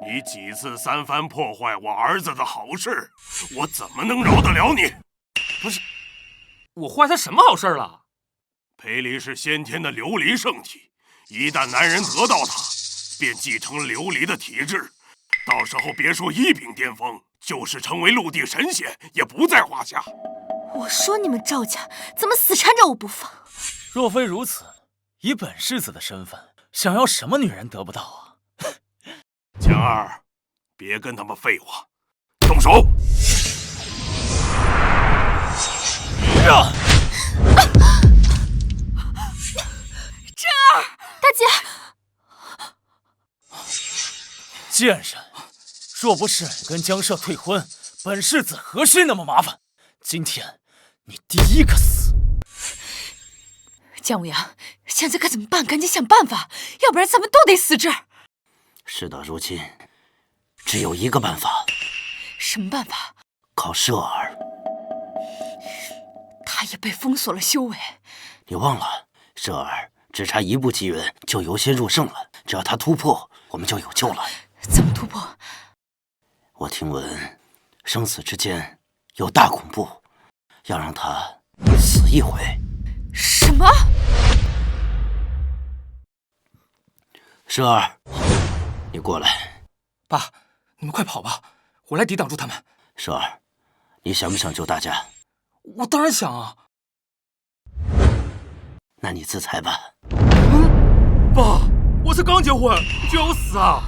Speaker 8: 你几次三番破坏我儿子的好事，我怎么能饶得了你？
Speaker 2: 不是，我坏他什么好事了？
Speaker 8: 裴离是先天的琉璃圣体，一旦男人得到他，便继承了琉璃的体质，到时候别说一品巅峰，就是成为陆地神仙也不在话下。
Speaker 1: 我说你们赵家怎么死缠着我不放？
Speaker 7: 若非如此，以本世子的身份，想要什么女人得不到啊？
Speaker 8: 强儿，别跟他们废话，动手！
Speaker 1: 真儿，大姐，
Speaker 7: 贱人，若不是跟江社退婚，本世子何须那么麻烦？今天你第一个死。
Speaker 4: 姜无阳，现在该怎么办？赶紧想办法，要不然咱们都得死这儿。
Speaker 5: 事到如今，只有一个办法。
Speaker 4: 什么办法？
Speaker 5: 靠摄儿。
Speaker 4: 他也被封锁了修为。
Speaker 5: 你忘了，摄儿只差一步机缘就由仙入圣了，只要他突破，我们就有救了。
Speaker 4: 怎么突破？
Speaker 5: 我听闻，生死之间有大恐怖，要让他死一回。
Speaker 4: 什么？
Speaker 5: 摄儿，你过来。
Speaker 2: 爸，你们快跑吧，我来抵挡住他们。
Speaker 5: 摄儿，你想不想救大家？
Speaker 2: 我当然想啊。
Speaker 5: 那你自裁吧。
Speaker 2: 爸，我才刚结婚就要我死啊！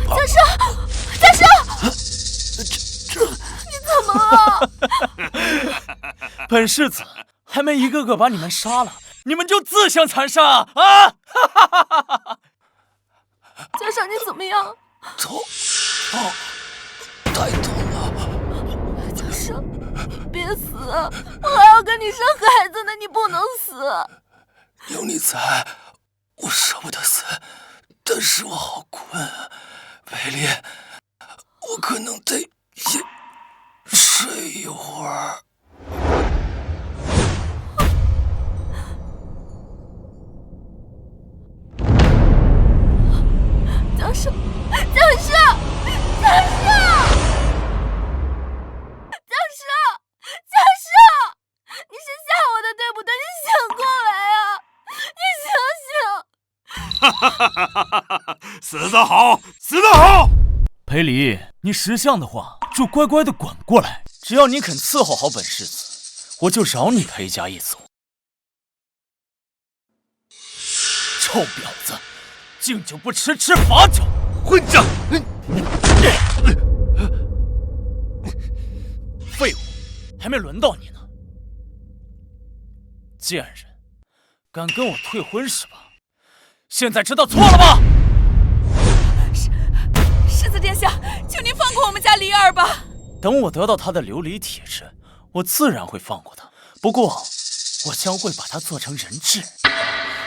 Speaker 1: 家生，家生，你怎么了？
Speaker 7: 本世子还没一个个把你们杀了，你们就自相残杀啊！
Speaker 1: 家生，你怎么样？
Speaker 8: 痛，太痛了！
Speaker 1: 家生，你别死，我还要跟你生孩子呢，你不能死。
Speaker 8: 有你在，我舍不得死，但是我好困啊，裴丽，我可能得先睡一会儿。
Speaker 1: 家生，家生，家生，家生，家生，你是吓我的，对不对？你醒过来啊！你醒醒！
Speaker 8: 死得好，死得好！
Speaker 7: 裴离，你识相的话，就乖乖的滚过来。只要你肯伺候好本世子，我就饶你裴家一族。臭婊子，敬酒不吃吃罚酒，
Speaker 8: 混账！
Speaker 7: 废物，还没轮到你呢。贱人，敢跟我退婚是吧？现在知道错了吧？
Speaker 6: 世子殿下，求您放过我们家离儿吧。
Speaker 7: 等我得到他的琉璃铁质，我自然会放过他。不过，我将会把他做成人质，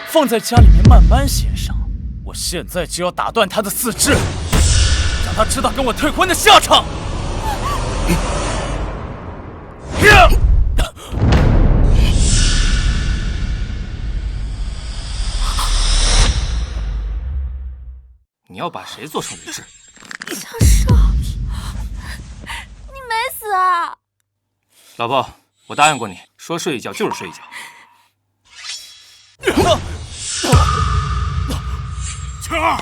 Speaker 7: 放在家里面慢慢协商。我现在就要打断他的四肢，让他知道跟我退婚的下场。
Speaker 2: 你要把谁做成人质？
Speaker 1: 家生，你没死啊？
Speaker 2: 老婆，我答应过你，说睡一觉就是睡一觉。
Speaker 8: 倩儿，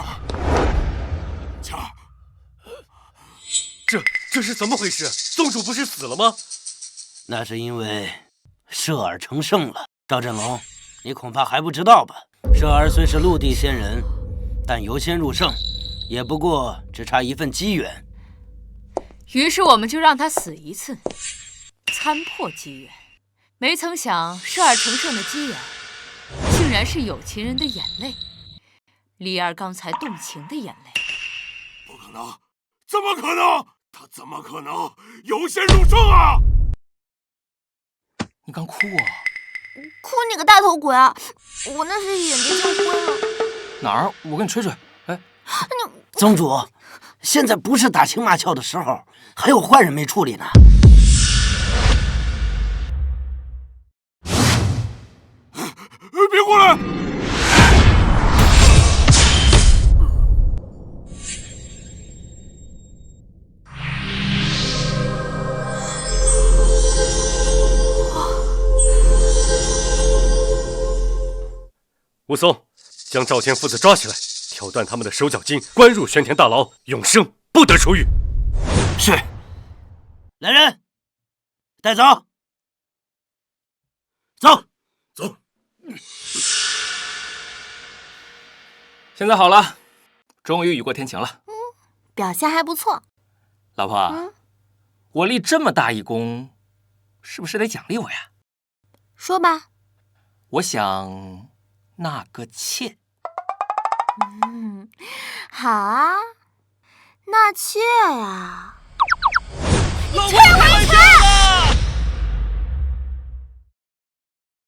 Speaker 8: 倩儿，
Speaker 9: 这是怎么回事？宗主不是死了吗？
Speaker 5: 那是因为摄儿成圣了。赵振龙，你恐怕还不知道吧？摄儿虽是陆地仙人，但由仙入圣，也不过只差一份机缘。
Speaker 4: 于是我们就让他死一次，参破机缘。没曾想摄儿成圣的机缘，竟然是有情人的眼泪，离儿刚才动情的眼泪。
Speaker 8: 不可能，怎么可能？他怎么可能由仙入圣啊？
Speaker 2: 你刚哭啊？
Speaker 1: 哭你个大头鬼啊！我那是眼睛进灰了。
Speaker 2: 哪儿？我给你吹吹。哎，
Speaker 5: 宗主，现在不是打情骂俏的时候，还有坏人没处理呢。
Speaker 8: 别过来！
Speaker 9: 武松，将赵谦父子抓起来，挑断他们的手脚筋，关入玄天大牢，永生不得出狱。
Speaker 5: 是。来人，带走。走。
Speaker 8: 走。
Speaker 2: 现在好了，终于雨过天晴了。
Speaker 1: 表现还不错。
Speaker 2: 老婆，我立这么大一功，是不是得奖励我呀？
Speaker 1: 说吧。
Speaker 2: 我想，那个妾。
Speaker 1: 好啊，纳妾呀！
Speaker 2: 老婆开玩笑。